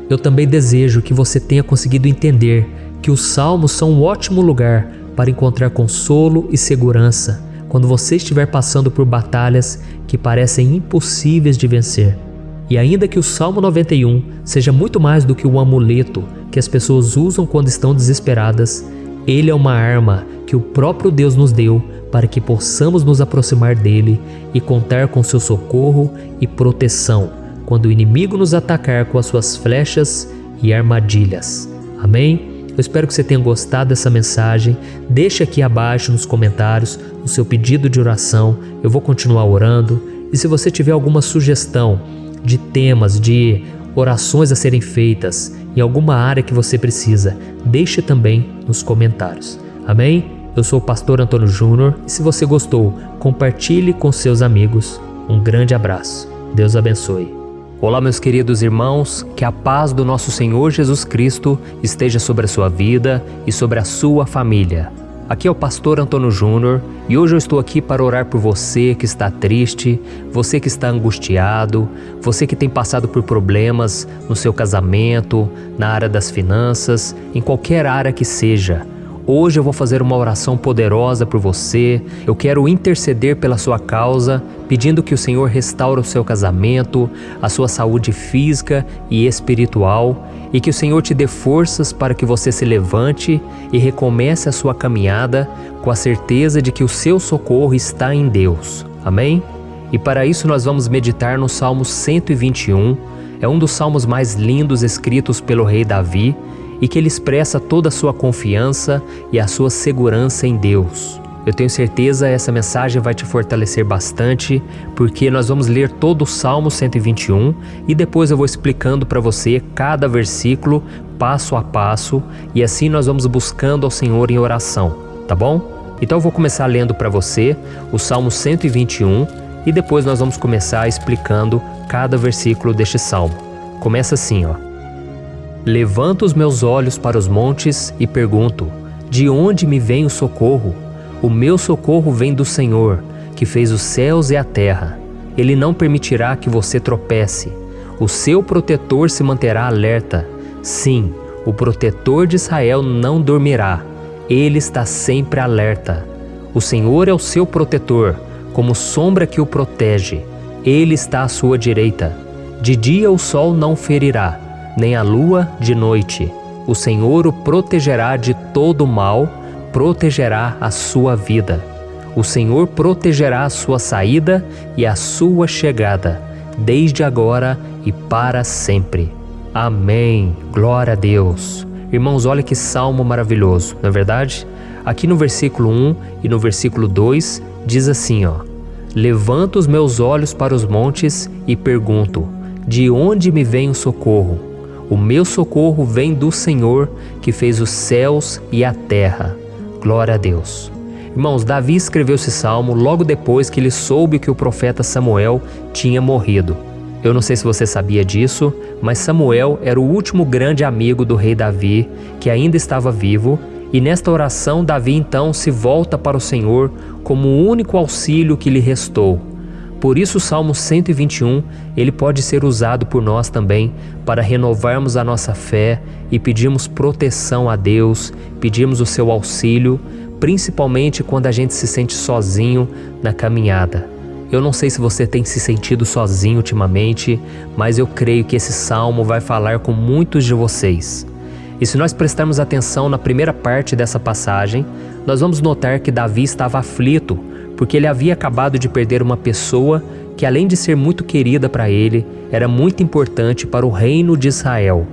Eu também desejo que você tenha conseguido entender que os salmos são um ótimo lugar para encontrar consolo e segurança quando você estiver passando por batalhas que parecem impossíveis de vencer. E ainda que o Salmo 91 seja muito mais do que um amuleto que as pessoas usam quando estão desesperadas, ele é uma arma que o próprio Deus nos deu para que possamos nos aproximar dele e contar com seu socorro e proteção quando o inimigo nos atacar com as suas flechas e armadilhas. Amém? Eu espero que você tenha gostado dessa mensagem. Deixe aqui abaixo nos comentários o seu pedido de oração. Eu vou continuar orando. E se você tiver alguma sugestão de temas, de orações a serem feitas em alguma área que você precisa, deixe também nos comentários. Amém? Eu sou o pastor Antônio Júnior e se você gostou, compartilhe com seus amigos. Um grande abraço. Deus abençoe. Olá, meus queridos irmãos, que a paz do nosso Senhor Jesus Cristo esteja sobre a sua vida e sobre a sua família. Aqui é o pastor Antônio Júnior e hoje eu estou aqui para orar por você que está triste, você que está angustiado, você que tem passado por problemas no seu casamento, na área das finanças, em qualquer área que seja. Hoje eu vou fazer uma oração poderosa por você. Eu quero interceder pela sua causa, pedindo que o Senhor restaure o seu casamento, a sua saúde física e espiritual, e que o Senhor te dê forças para que você se levante e recomece a sua caminhada com a certeza de que o seu socorro está em Deus. Amém? E para isso nós vamos meditar no Salmo 121. É um dos salmos mais lindos escritos pelo rei Davi, e que ele expressa toda a sua confiança e a sua segurança em Deus. Eu tenho certeza essa mensagem vai te fortalecer bastante, porque nós vamos ler todo o Salmo 121 e depois eu vou explicando para você cada versículo, passo a passo, e assim nós vamos buscando ao Senhor em oração, tá bom? Então eu vou começar lendo para você o Salmo 121 e depois nós vamos começar explicando cada versículo deste salmo. Começa assim, ó. Levanto os meus olhos para os montes e pergunto: de onde me vem o socorro? O meu socorro vem do Senhor, que fez os céus e a terra. Ele não permitirá que você tropece. O seu protetor se manterá alerta. Sim, o protetor de Israel não dormirá. Ele está sempre alerta. O Senhor é o seu protetor, como sombra que o protege. Ele está à sua direita. De dia o sol não ferirá, nem a lua de noite. O Senhor o protegerá de todo mal, protegerá a sua vida. O Senhor protegerá a sua saída e a sua chegada, desde agora e para sempre. Amém. Glória a Deus. Irmãos, olha que salmo maravilhoso, não é verdade? Aqui no versículo 1 e no versículo 2 diz assim, ó: Levanto os meus olhos para os montes e pergunto: de onde me vem o socorro? O meu socorro vem do Senhor, que fez os céus e a terra. Glória a Deus. Irmãos, Davi escreveu esse salmo logo depois que ele soube que o profeta Samuel tinha morrido. Eu não sei se você sabia disso, mas Samuel era o último grande amigo do rei Davi, que ainda estava vivo, e nesta oração Davi então se volta para o Senhor como o único auxílio que lhe restou. Por isso o Salmo 121, ele pode ser usado por nós também para renovarmos a nossa fé e pedirmos proteção a Deus, pedirmos o seu auxílio, principalmente quando a gente se sente sozinho na caminhada. Eu não sei se você tem se sentido sozinho ultimamente, mas eu creio que esse salmo vai falar com muitos de vocês. E se nós prestarmos atenção na primeira parte dessa passagem, nós vamos notar que Davi estava aflito, porque ele havia acabado de perder uma pessoa que, além de ser muito querida para ele, era muito importante para o reino de Israel.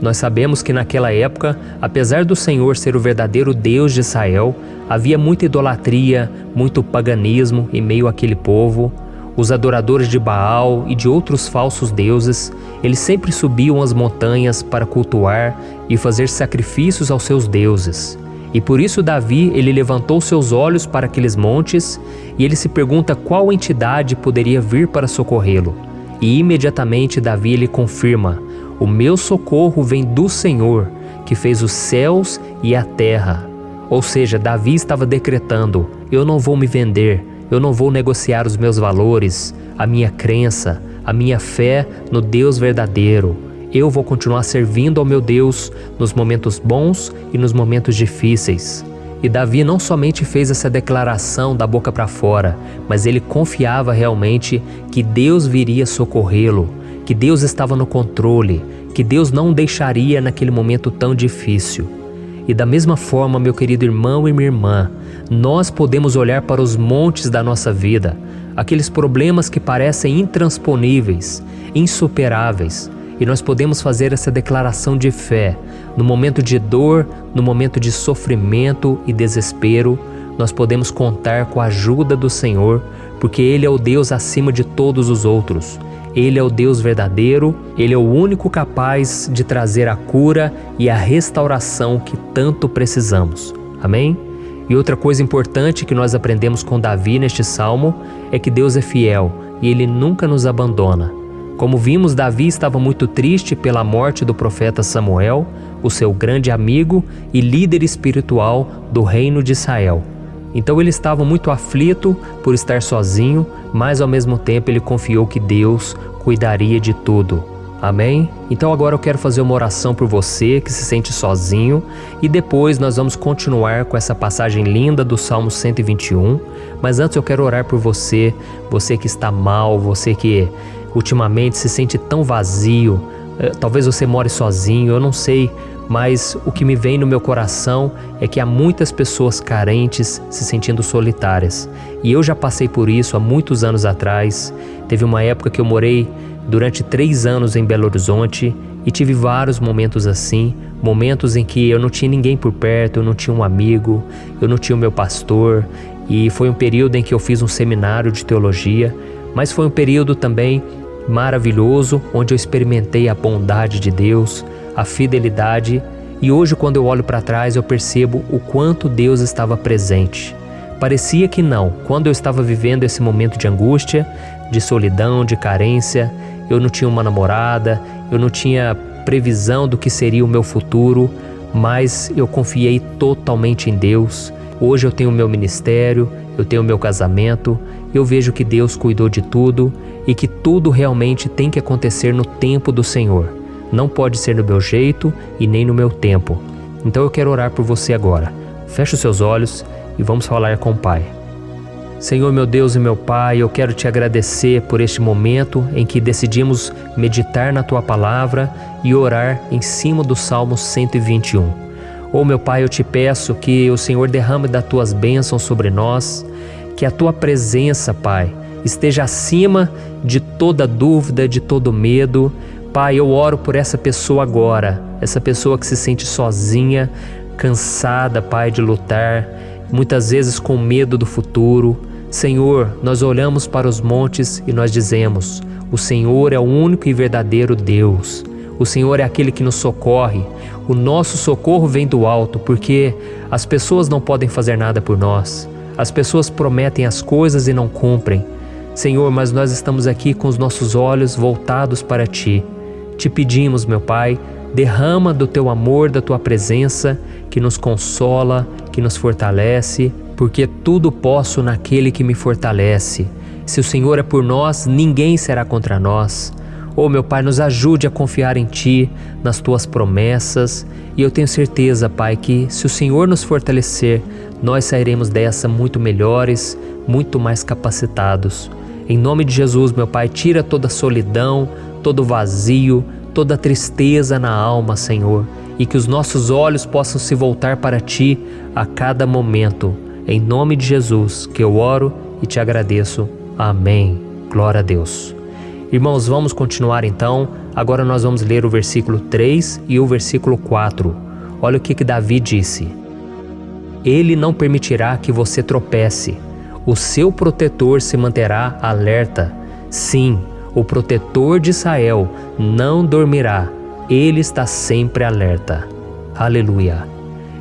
Nós sabemos que naquela época, apesar do Senhor ser o verdadeiro Deus de Israel, havia muita idolatria, muito paganismo em meio àquele povo. Os adoradores de Baal e de outros falsos deuses, eles sempre subiam as montanhas para cultuar e fazer sacrifícios aos seus deuses. E por isso Davi, ele levantou seus olhos para aqueles montes e ele se pergunta qual entidade poderia vir para socorrê-lo. E imediatamente Davi ele confirma: o meu socorro vem do Senhor, que fez os céus e a terra. Ou seja, Davi estava decretando: eu não vou me vender, eu não vou negociar os meus valores, a minha crença, a minha fé no Deus verdadeiro. Eu vou continuar servindo ao meu Deus nos momentos bons e nos momentos difíceis. E Davi não somente fez essa declaração da boca para fora, mas ele confiava realmente que Deus viria socorrê-lo, que Deus estava no controle, que Deus não o deixaria naquele momento tão difícil. E da mesma forma, meu querido irmão e minha irmã, nós podemos olhar para os montes da nossa vida, aqueles problemas que parecem intransponíveis, insuperáveis, e nós podemos fazer essa declaração de fé. No momento de dor, no momento de sofrimento e desespero, nós podemos contar com a ajuda do Senhor, porque Ele é o Deus acima de todos os outros. Ele é o Deus verdadeiro, Ele é o único capaz de trazer a cura e a restauração que tanto precisamos. Amém? E outra coisa importante que nós aprendemos com Davi neste salmo é que Deus é fiel e Ele nunca nos abandona. Como vimos, Davi estava muito triste pela morte do profeta Samuel, o seu grande amigo e líder espiritual do reino de Israel. Então ele estava muito aflito por estar sozinho, mas ao mesmo tempo ele confiou que Deus cuidaria de tudo. Amém? Então agora eu quero fazer uma oração por você que se sente sozinho e depois nós vamos continuar com essa passagem linda do Salmo 121. Mas antes eu quero orar por você, você que está mal, você que ultimamente se sente tão vazio, talvez você more sozinho, eu não sei, mas o que me vem no meu coração é que há muitas pessoas carentes se sentindo solitárias. E eu já passei por isso há muitos anos atrás. Teve uma época que eu morei durante 3 anos em Belo Horizonte e tive vários momentos assim, momentos em que eu não tinha ninguém por perto, eu não tinha um amigo, eu não tinha o meu pastor, e foi um período em que eu fiz um seminário de teologia, mas foi um período também maravilhoso, onde eu experimentei a bondade de Deus, a fidelidade, e hoje quando eu olho para trás eu percebo o quanto Deus estava presente. Parecia que não, quando eu estava vivendo esse momento de angústia, de solidão, de carência, eu não tinha uma namorada, eu não tinha previsão do que seria o meu futuro, mas eu confiei totalmente em Deus. Hoje eu tenho o meu ministério, eu tenho o meu casamento, eu vejo que Deus cuidou de tudo e que tudo realmente tem que acontecer no tempo do Senhor. Não pode ser no meu jeito e nem no meu tempo. Então eu quero orar por você agora. Feche os seus olhos e vamos falar com o Pai. Senhor, meu Deus e meu Pai, eu quero te agradecer por este momento em que decidimos meditar na Tua Palavra e orar em cima do Salmo 121. Oh, meu Pai, eu te peço que o Senhor derrame das Tuas bênçãos sobre nós, que a Tua presença, Pai, esteja acima de toda dúvida, de todo medo. Pai, eu oro por essa pessoa agora, essa pessoa que se sente sozinha, cansada, Pai, de lutar, muitas vezes com medo do futuro. Senhor, nós olhamos para os montes e nós dizemos: o Senhor é o único e verdadeiro Deus. O Senhor é aquele que nos socorre. O nosso socorro vem do alto, porque as pessoas não podem fazer nada por nós. As pessoas prometem as coisas e não cumprem. Senhor, mas nós estamos aqui com os nossos olhos voltados para Ti. Te pedimos, meu Pai, derrama do Teu amor, da Tua presença, que nos consola, que nos fortalece, porque tudo posso naquele que me fortalece. Se o Senhor é por nós, ninguém será contra nós. Oh, meu Pai, nos ajude a confiar em Ti, nas Tuas promessas, e eu tenho certeza, Pai, que se o Senhor nos fortalecer, nós sairemos dessa muito melhores, muito mais capacitados. Em nome de Jesus, meu Pai, tira toda a solidão, todo o vazio, toda a tristeza na alma, Senhor, e que os nossos olhos possam se voltar para Ti a cada momento. Em nome de Jesus que eu oro e te agradeço. Amém. Glória a Deus. Irmãos, vamos continuar então. Agora nós vamos ler o versículo 3 e o versículo 4. Olha o que Davi disse. Ele não permitirá que você tropece. O seu protetor se manterá alerta. Sim, o protetor de Israel não dormirá. Ele está sempre alerta. Aleluia.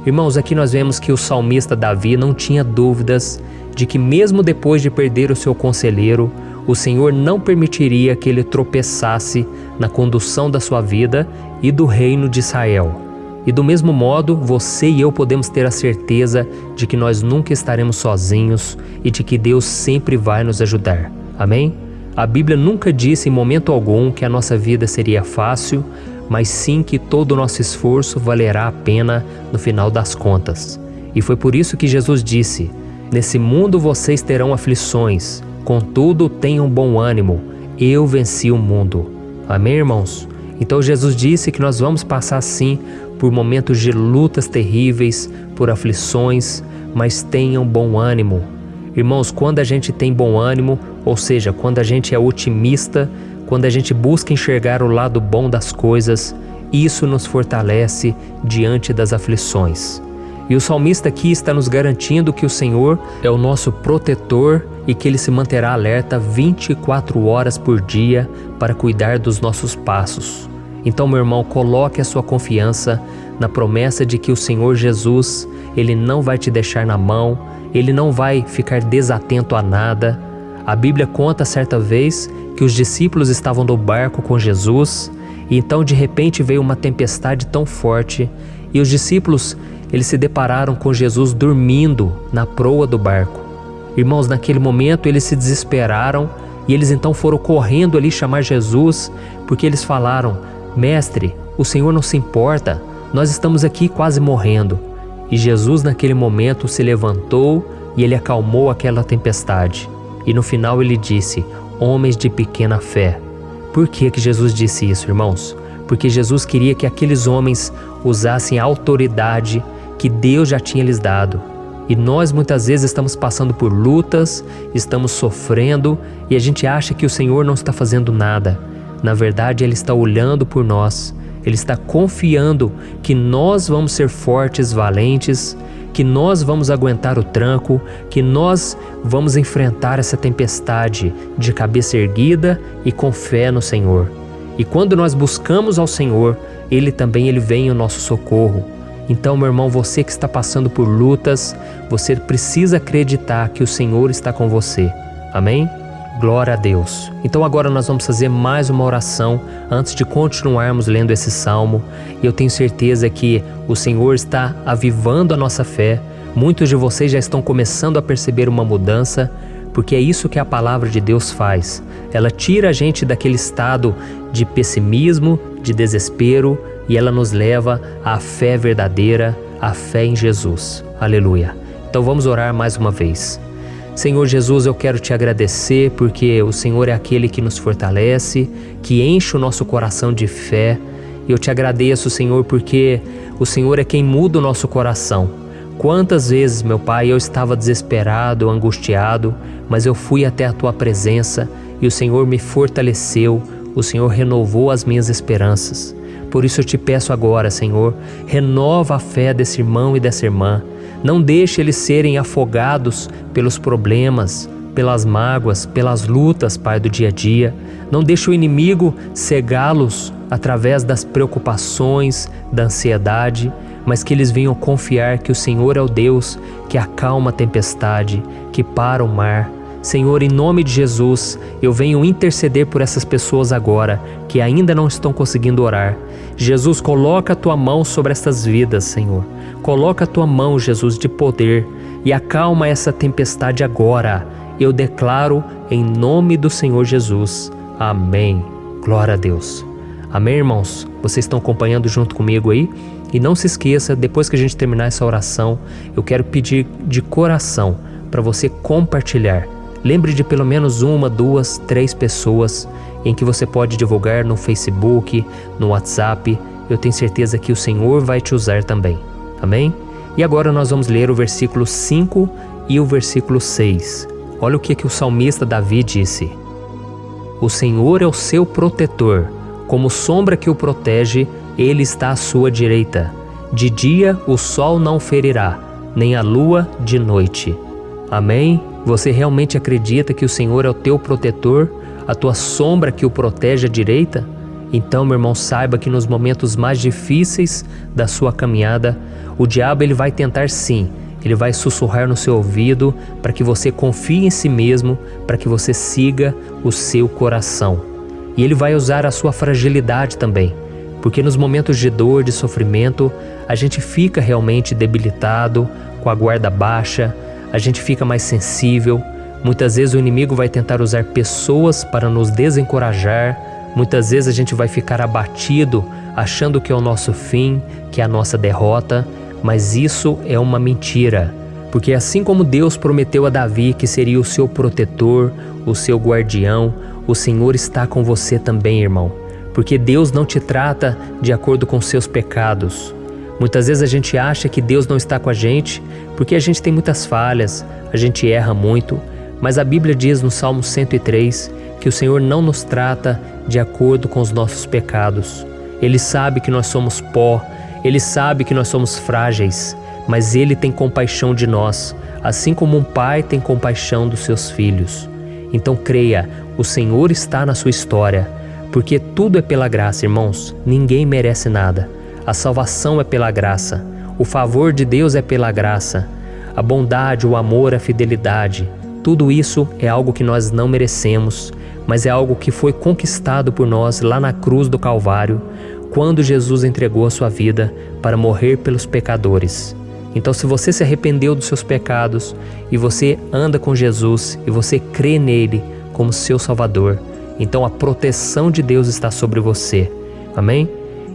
Irmãos, aqui nós vemos que o salmista Davi não tinha dúvidas de que mesmo depois de perder o seu conselheiro, o Senhor não permitiria que ele tropeçasse na condução da sua vida e do reino de Israel. E do mesmo modo, você e eu podemos ter a certeza de que nós nunca estaremos sozinhos e de que Deus sempre vai nos ajudar. Amém? A Bíblia nunca disse em momento algum que a nossa vida seria fácil, mas sim que todo o nosso esforço valerá a pena no final das contas. E foi por isso que Jesus disse: nesse mundo vocês terão aflições, contudo tenham bom ânimo, eu venci o mundo. Amém, irmãos? Então Jesus disse que nós vamos passar sim por momentos de lutas terríveis, por aflições, mas tenham bom ânimo. Irmãos, quando a gente tem bom ânimo, ou seja, quando a gente é otimista, quando a gente busca enxergar o lado bom das coisas, isso nos fortalece diante das aflições. E o salmista aqui está nos garantindo que o Senhor é o nosso protetor e que Ele se manterá alerta 24 horas por dia para cuidar dos nossos passos. Então, meu irmão, coloque a sua confiança na promessa de que o Senhor Jesus, Ele não vai te deixar na mão, Ele não vai ficar desatento a nada. A Bíblia conta certa vez que os discípulos estavam no barco com Jesus e então de repente veio uma tempestade tão forte e os discípulos eles se depararam com Jesus dormindo na proa do barco. Irmãos, naquele momento eles se desesperaram E eles então foram correndo ali chamar Jesus, porque eles falaram: Mestre, o Senhor não se importa, nós estamos aqui quase morrendo. E Jesus naquele momento se levantou e ele acalmou aquela tempestade. E no final ele disse: homens de pequena fé. Por que Jesus disse isso, irmãos? Porque Jesus queria que aqueles homens usassem a autoridade que Deus já tinha lhes dado. E nós muitas vezes estamos passando por lutas, estamos sofrendo e a gente acha que o Senhor não está fazendo nada. Na verdade, Ele está olhando por nós, Ele está confiando que nós vamos ser fortes, valentes, que nós vamos aguentar o tranco, que nós vamos enfrentar essa tempestade de cabeça erguida e com fé no Senhor. E quando nós buscamos ao Senhor, Ele vem ao nosso socorro. Então, meu irmão, você que está passando por lutas, você precisa acreditar que o Senhor está com você. Amém? Glória a Deus. Então agora nós vamos fazer mais uma oração antes de continuarmos lendo esse salmo. E eu tenho certeza que o Senhor está avivando a nossa fé. Muitos de vocês já estão começando a perceber uma mudança, porque é isso que a palavra de Deus faz. Ela tira a gente daquele estado de pessimismo, de desespero, e ela nos leva à fé verdadeira, à fé em Jesus. Aleluia. Então vamos orar mais uma vez. Senhor Jesus, eu quero te agradecer porque o Senhor é aquele que nos fortalece, que enche o nosso coração de fé. Eu te agradeço, Senhor, porque o Senhor é quem muda o nosso coração. Quantas vezes, meu Pai, eu estava desesperado, angustiado, mas eu fui até a Tua presença e o Senhor me fortaleceu, o Senhor renovou as minhas esperanças. Por isso eu te peço agora, Senhor, renova a fé desse irmão e dessa irmã. Não deixe eles serem afogados pelos problemas, pelas mágoas, pelas lutas, Pai, do dia a dia. Não deixe o inimigo cegá-los através das preocupações, da ansiedade, mas que eles venham confiar que o Senhor é o Deus que acalma a tempestade, que para o mar. Senhor, em nome de Jesus, eu venho interceder por essas pessoas agora que ainda não estão conseguindo orar. Jesus, coloca a Tua mão sobre essas vidas, Senhor. Coloca a Tua mão, Jesus, de poder e acalma essa tempestade agora. Eu declaro em nome do Senhor Jesus. Amém. Glória a Deus. Amém, irmãos? Vocês estão acompanhando junto comigo aí? E não se esqueça, depois que a gente terminar essa oração, eu quero pedir de coração para você compartilhar. Lembre de pelo menos 1, 2, 3 pessoas em que você pode divulgar no Facebook, no WhatsApp. Eu tenho certeza que o Senhor vai te usar também. Amém? E agora nós vamos ler o versículo 5 e o versículo 6. Olha o que o salmista Davi disse. O Senhor é o seu protetor, como sombra que o protege, Ele está à sua direita. De dia o sol não ferirá, nem a lua de noite. Amém? Você realmente acredita que o Senhor é o teu protetor, a tua sombra que o protege à direita? Então, meu irmão, saiba que nos momentos mais difíceis da sua caminhada, o diabo ele vai tentar sim, ele vai sussurrar no seu ouvido para que você confie em si mesmo, para que você siga o seu coração. E ele vai usar a sua fragilidade também, porque nos momentos de dor, de sofrimento, a gente fica realmente debilitado, com a guarda baixa, a gente fica mais sensível. Muitas vezes o inimigo vai tentar usar pessoas para nos desencorajar. Muitas vezes a gente vai ficar abatido, achando que é o nosso fim, que é a nossa derrota. Mas isso é uma mentira. Porque assim como Deus prometeu a Davi que seria o seu protetor, o seu guardião, o Senhor está com você também, irmão. Porque Deus não te trata de acordo com seus pecados. Muitas vezes a gente acha que Deus não está com a gente porque a gente tem muitas falhas, a gente erra muito, mas a Bíblia diz no Salmo 103 que o Senhor não nos trata de acordo com os nossos pecados. Ele sabe que nós somos pó, Ele sabe que nós somos frágeis, mas Ele tem compaixão de nós, assim como um pai tem compaixão dos seus filhos. Então creia, o Senhor está na sua história, porque tudo é pela graça, irmãos, ninguém merece nada. A salvação é pela graça, o favor de Deus é pela graça, a bondade, o amor, a fidelidade, tudo isso é algo que nós não merecemos, mas é algo que foi conquistado por nós lá na cruz do Calvário, quando Jesus entregou a sua vida para morrer pelos pecadores. Então, se você se arrependeu dos seus pecados e você anda com Jesus e você crê nele como seu Salvador. Então a proteção de Deus está sobre você. Amém?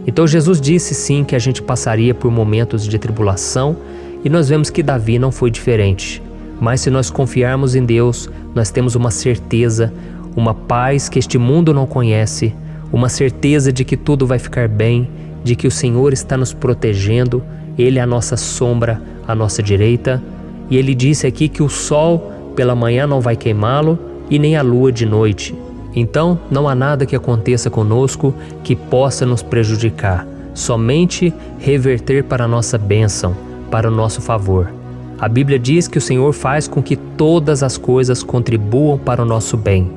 Então Jesus disse sim que a gente passaria por momentos de tribulação e nós vemos que Davi não foi diferente. Mas se nós confiarmos em Deus, nós temos uma certeza, uma paz que este mundo não conhece, uma certeza de que tudo vai ficar bem, de que o Senhor está nos protegendo, Ele é a nossa sombra, à nossa direita. E Ele disse aqui que o sol pela manhã não vai queimá-lo e nem a lua de noite. Então não há nada que aconteça conosco que possa nos prejudicar, somente reverter para a nossa bênção, para o nosso favor. A Bíblia diz que o Senhor faz com que todas as coisas contribuam para o nosso bem.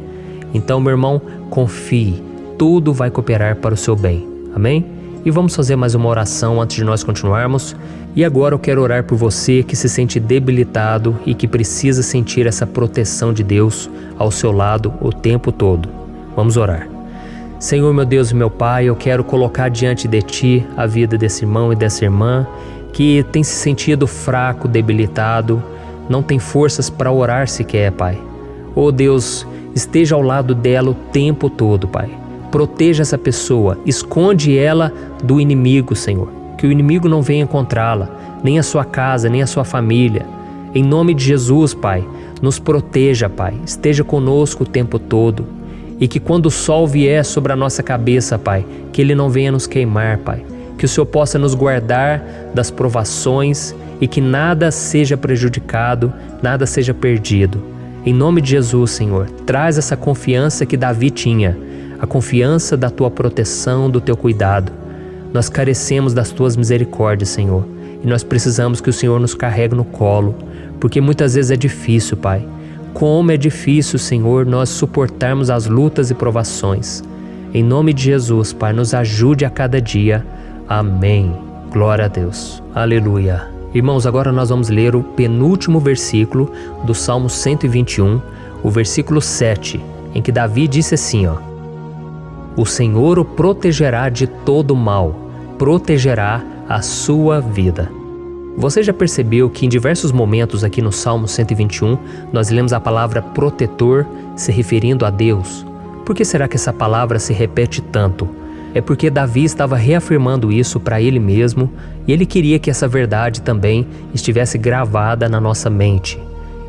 Então, meu irmão, confie, tudo vai cooperar para o seu bem. Amém? E vamos fazer mais uma oração antes de nós continuarmos. E agora eu quero orar por você que se sente debilitado e que precisa sentir essa proteção de Deus ao seu lado o tempo todo. Vamos orar. Senhor, meu Deus e meu Pai, eu quero colocar diante de Ti a vida desse irmão e dessa irmã que tem se sentido fraco, debilitado, não tem forças para orar sequer, Pai. Oh Deus, esteja ao lado dela o tempo todo, Pai. Proteja essa pessoa, esconde ela do inimigo, Senhor. Que o inimigo não venha encontrá-la, nem a sua casa, nem a sua família. Em nome de Jesus, Pai, nos proteja, Pai. Esteja conosco o tempo todo. E que quando o sol vier sobre a nossa cabeça, Pai, que ele não venha nos queimar, Pai. Que o Senhor possa nos guardar das provações e que nada seja prejudicado, nada seja perdido. Em nome de Jesus, Senhor, traz essa confiança que Davi tinha, a confiança da Tua proteção, do Teu cuidado. Nós carecemos das Tuas misericórdias, Senhor, e nós precisamos que o Senhor nos carregue no colo, porque muitas vezes é difícil, Pai. Como é difícil, Senhor, nós suportarmos as lutas e provações. Em nome de Jesus, Pai, nos ajude a cada dia. Amém. Glória a Deus. Aleluia. Irmãos, agora nós vamos ler o penúltimo versículo do Salmo 121, o versículo 7, em que Davi disse assim, O Senhor o protegerá de todo mal, protegerá a sua vida. Você já percebeu que em diversos momentos aqui no Salmo 121, nós lemos a palavra protetor se referindo a Deus? Por que será que essa palavra se repete tanto? É porque Davi estava reafirmando isso para ele mesmo e ele queria que essa verdade também estivesse gravada na nossa mente.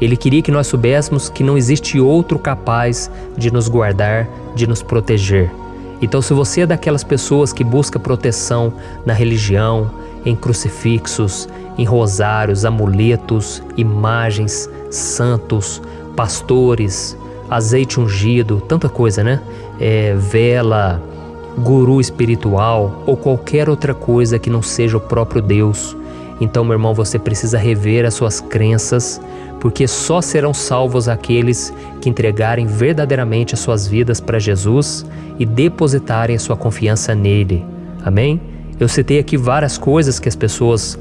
Ele queria que nós soubéssemos que não existe outro capaz de nos guardar, de nos proteger. Então, se você é daquelas pessoas que busca proteção na religião, em crucifixos, em rosários, amuletos, imagens, santos, pastores, azeite ungido, tanta coisa, né? Vela, guru espiritual ou qualquer outra coisa que não seja o próprio Deus. Então, meu irmão, você precisa rever as suas crenças, porque só serão salvos aqueles que entregarem verdadeiramente as suas vidas para Jesus e depositarem a sua confiança nele. Amém? Eu citei aqui várias coisas que as pessoas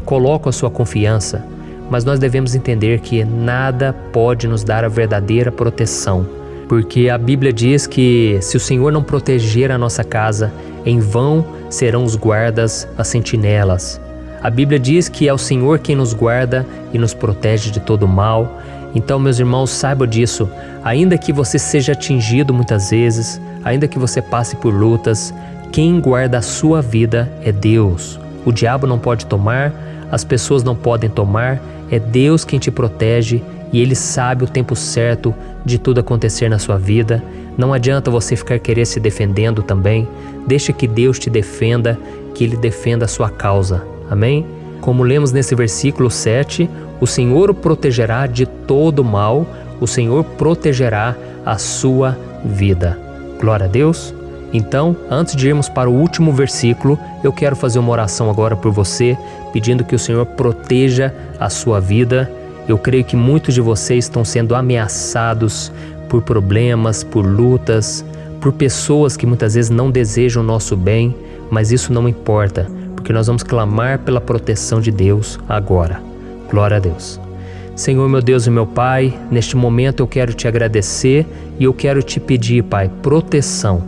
colocam a sua confiança, mas nós devemos entender que nada pode nos dar a verdadeira proteção, porque a Bíblia diz que se o Senhor não proteger a nossa casa, em vão serão os guardas, as sentinelas. A Bíblia diz que é o Senhor quem nos guarda e nos protege de todo mal. Então, meus irmãos, saibam disso. Ainda que você seja atingido muitas vezes, ainda que você passe por lutas, quem guarda a sua vida é Deus. O diabo não pode tomar, as pessoas não podem tomar, é Deus quem te protege e Ele sabe o tempo certo de tudo acontecer na sua vida. Não adianta você ficar querer se defendendo também. Deixa que Deus te defenda, que Ele defenda a sua causa. Amém? Como lemos nesse versículo 7, o Senhor o protegerá de todo mal, o Senhor protegerá a sua vida. Glória a Deus. Então, antes de irmos para o último versículo, eu quero fazer uma oração agora por você, pedindo que o Senhor proteja a sua vida. Eu creio que muitos de vocês estão sendo ameaçados por problemas, por lutas, por pessoas que muitas vezes não desejam o nosso bem, mas isso não importa, porque nós vamos clamar pela proteção de Deus agora. Glória a Deus. Senhor, meu Deus e meu Pai, neste momento eu quero te agradecer e eu quero te pedir, Pai, proteção.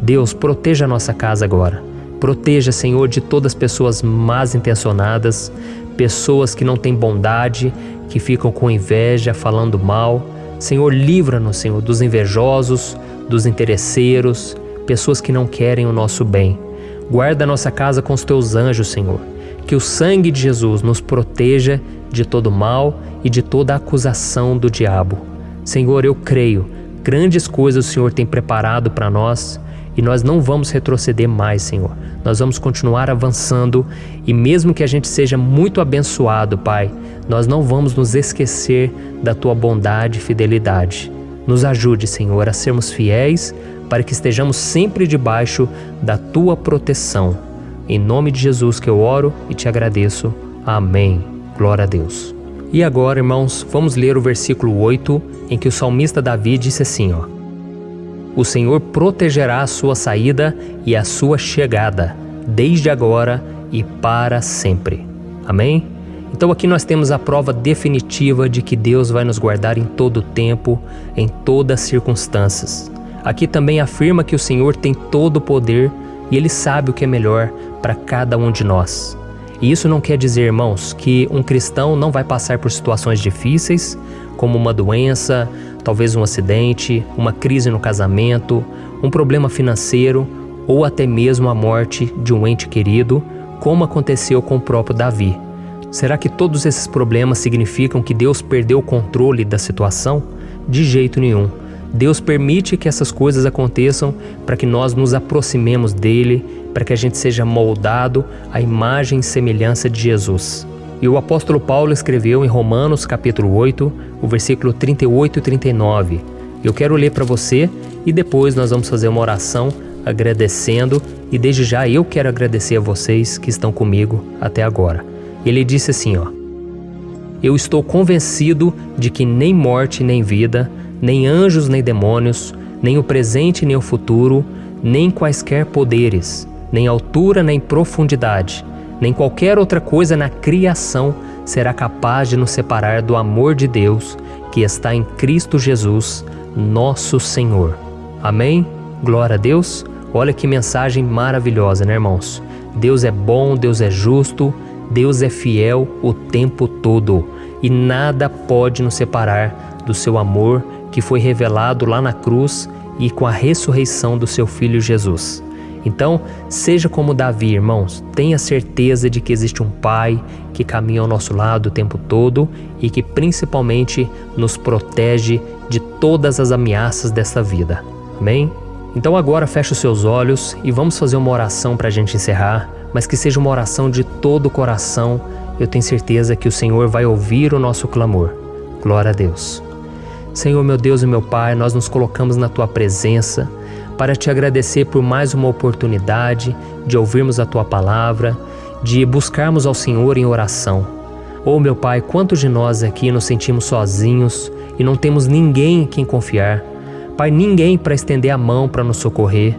Deus, proteja a nossa casa agora. Proteja, Senhor, de todas as pessoas más intencionadas, pessoas que não têm bondade, que ficam com inveja, falando mal. Senhor, livra-nos, Senhor, dos invejosos, dos interesseiros, pessoas que não querem o nosso bem. Guarda a nossa casa com os teus anjos, Senhor. Que o sangue de Jesus nos proteja de todo mal e de toda acusação do diabo. Senhor, eu creio, grandes coisas o Senhor tem preparado para nós e nós não vamos retroceder mais, Senhor. Nós vamos continuar avançando e mesmo que a gente seja muito abençoado, Pai, nós não vamos nos esquecer da Tua bondade e fidelidade. Nos ajude, Senhor, a sermos fiéis para que estejamos sempre debaixo da Tua proteção. Em nome de Jesus que eu oro e te agradeço. Amém. Glória a Deus. E agora, irmãos, vamos ler o versículo 8, em que o salmista Davi disse assim, ó: O Senhor protegerá a sua saída e a sua chegada, desde agora e para sempre. Amém? Então aqui nós temos a prova definitiva de que Deus vai nos guardar em todo o tempo, em todas as circunstâncias. Aqui também afirma que o Senhor tem todo o poder e Ele sabe o que é melhor para cada um de nós. E isso não quer dizer, irmãos, que um cristão não vai passar por situações difíceis, como uma doença, talvez um acidente, uma crise no casamento, um problema financeiro ou até mesmo a morte de um ente querido, como aconteceu com o próprio Davi. Será que todos esses problemas significam que Deus perdeu o controle da situação? De jeito nenhum. Deus permite que essas coisas aconteçam para que nós nos aproximemos dele, para que a gente seja moldado à imagem e semelhança de Jesus. E o apóstolo Paulo escreveu em Romanos capítulo 8, o versículo 38 e 39. Eu quero ler para você e depois nós vamos fazer uma oração agradecendo, e desde já eu quero agradecer a vocês que estão comigo até agora. Ele disse assim, ó: Eu estou convencido de que nem morte nem vida, nem anjos nem demônios, nem o presente nem o futuro, nem quaisquer poderes, nem altura nem profundidade, nem qualquer outra coisa na criação será capaz de nos separar do amor de Deus que está em Cristo Jesus, nosso Senhor. Amém? Glória a Deus. Olha que mensagem maravilhosa, né, irmãos? Deus é bom, Deus é justo, Deus é fiel o tempo todo e nada pode nos separar do seu amor que foi revelado lá na cruz e com a ressurreição do seu Filho Jesus. Então, seja como Davi, irmãos, tenha certeza de que existe um Pai que caminha ao nosso lado o tempo todo e que principalmente nos protege de todas as ameaças dessa vida. Amém? Então agora feche os seus olhos e vamos fazer uma oração para a gente encerrar, mas que seja uma oração de todo o coração. Eu tenho certeza que o Senhor vai ouvir o nosso clamor. Glória a Deus. Senhor, meu Deus e meu Pai, nós nos colocamos na Tua presença para Te agradecer por mais uma oportunidade de ouvirmos a Tua palavra, de buscarmos ao Senhor em oração. Oh, meu Pai, quantos de nós aqui nos sentimos sozinhos e não temos ninguém em quem confiar. Pai, ninguém para estender a mão para nos socorrer.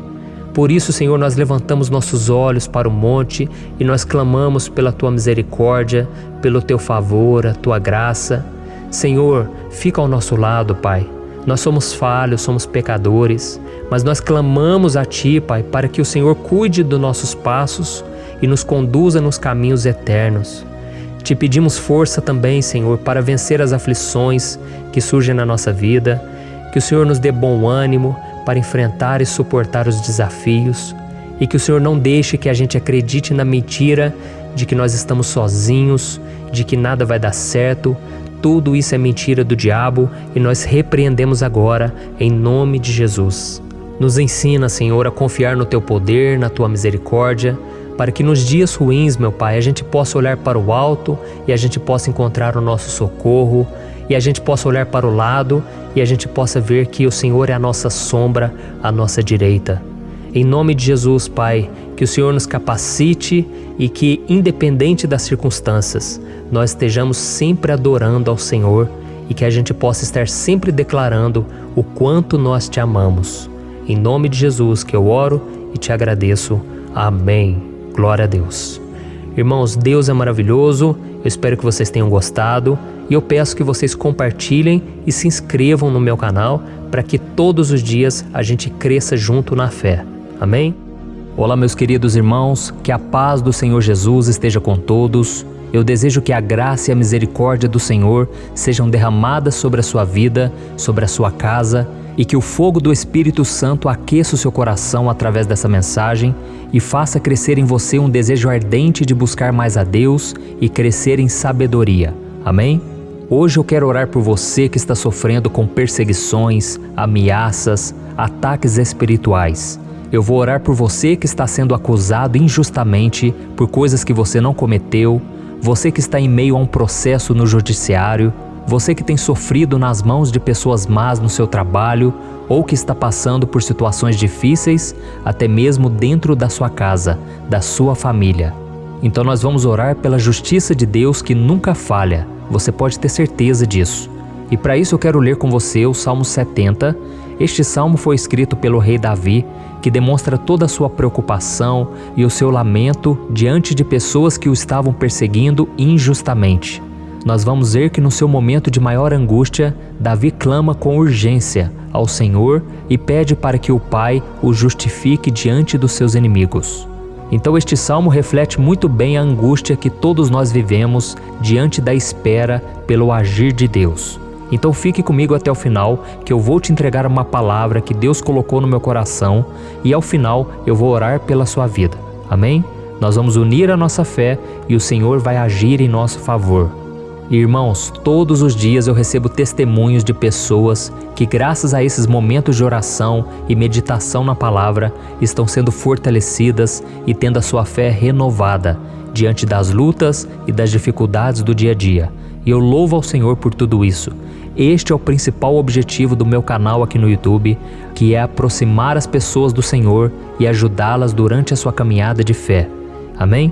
Por isso, Senhor, nós levantamos nossos olhos para o monte e nós clamamos pela Tua misericórdia, pelo Teu favor, a Tua graça. Senhor, fica ao nosso lado, Pai. Nós somos falhos, somos pecadores, mas nós clamamos a Ti, Pai, para que o Senhor cuide dos nossos passos e nos conduza nos caminhos eternos. Te pedimos força também, Senhor, para vencer as aflições que surgem na nossa vida, que o Senhor nos dê bom ânimo para enfrentar e suportar os desafios e que o Senhor não deixe que a gente acredite na mentira de que nós estamos sozinhos, de que nada vai dar certo. Tudo isso é mentira do diabo e nós repreendemos agora em nome de Jesus. Nos ensina, Senhor, a confiar no Teu poder, na Tua misericórdia, para que nos dias ruins, meu Pai, a gente possa olhar para o alto e a gente possa encontrar o nosso socorro, e a gente possa olhar para o lado e a gente possa ver que o Senhor é a nossa sombra, a nossa direita. Em nome de Jesus, Pai, que o Senhor nos capacite e que, independente das circunstâncias, nós estejamos sempre adorando ao Senhor e que a gente possa estar sempre declarando o quanto nós Te amamos. Em nome de Jesus que eu oro e Te agradeço. Amém. Glória a Deus. Irmãos, Deus é maravilhoso. Eu espero que vocês tenham gostado e eu peço que vocês compartilhem e se inscrevam no meu canal para que todos os dias a gente cresça junto na fé. Amém? Olá, meus queridos irmãos, que a paz do Senhor Jesus esteja com todos. Eu desejo que a graça e a misericórdia do Senhor sejam derramadas sobre a sua vida, sobre a sua casa, e que o fogo do Espírito Santo aqueça o seu coração através dessa mensagem e faça crescer em você um desejo ardente de buscar mais a Deus e crescer em sabedoria. Amém? Hoje eu quero orar por você que está sofrendo com perseguições, ameaças, ataques espirituais. Eu vou orar por você que está sendo acusado injustamente por coisas que você não cometeu, você que está em meio a um processo no judiciário, você que tem sofrido nas mãos de pessoas más no seu trabalho ou que está passando por situações difíceis, até mesmo dentro da sua casa, da sua família. Então nós vamos orar pela justiça de Deus que nunca falha, você pode ter certeza disso. E para isso eu quero ler com você o Salmo 70. Este salmo foi escrito pelo rei Davi, que demonstra toda a sua preocupação e o seu lamento diante de pessoas que o estavam perseguindo injustamente. Nós vamos ver que no seu momento de maior angústia, Davi clama com urgência ao Senhor e pede para que o Pai o justifique diante dos seus inimigos. Então este salmo reflete muito bem a angústia que todos nós vivemos diante da espera pelo agir de Deus. Então fique comigo até o final, que eu vou te entregar uma palavra que Deus colocou no meu coração e ao final eu vou orar pela sua vida. Amém? Nós vamos unir a nossa fé e o Senhor vai agir em nosso favor. Irmãos, todos os dias eu recebo testemunhos de pessoas que, graças a esses momentos de oração e meditação na palavra, estão sendo fortalecidas e tendo a sua fé renovada diante das lutas e das dificuldades do dia a dia. E eu louvo ao Senhor por tudo isso. Este é o principal objetivo do meu canal aqui no YouTube, que é aproximar as pessoas do Senhor e ajudá-las durante a sua caminhada de fé. Amém?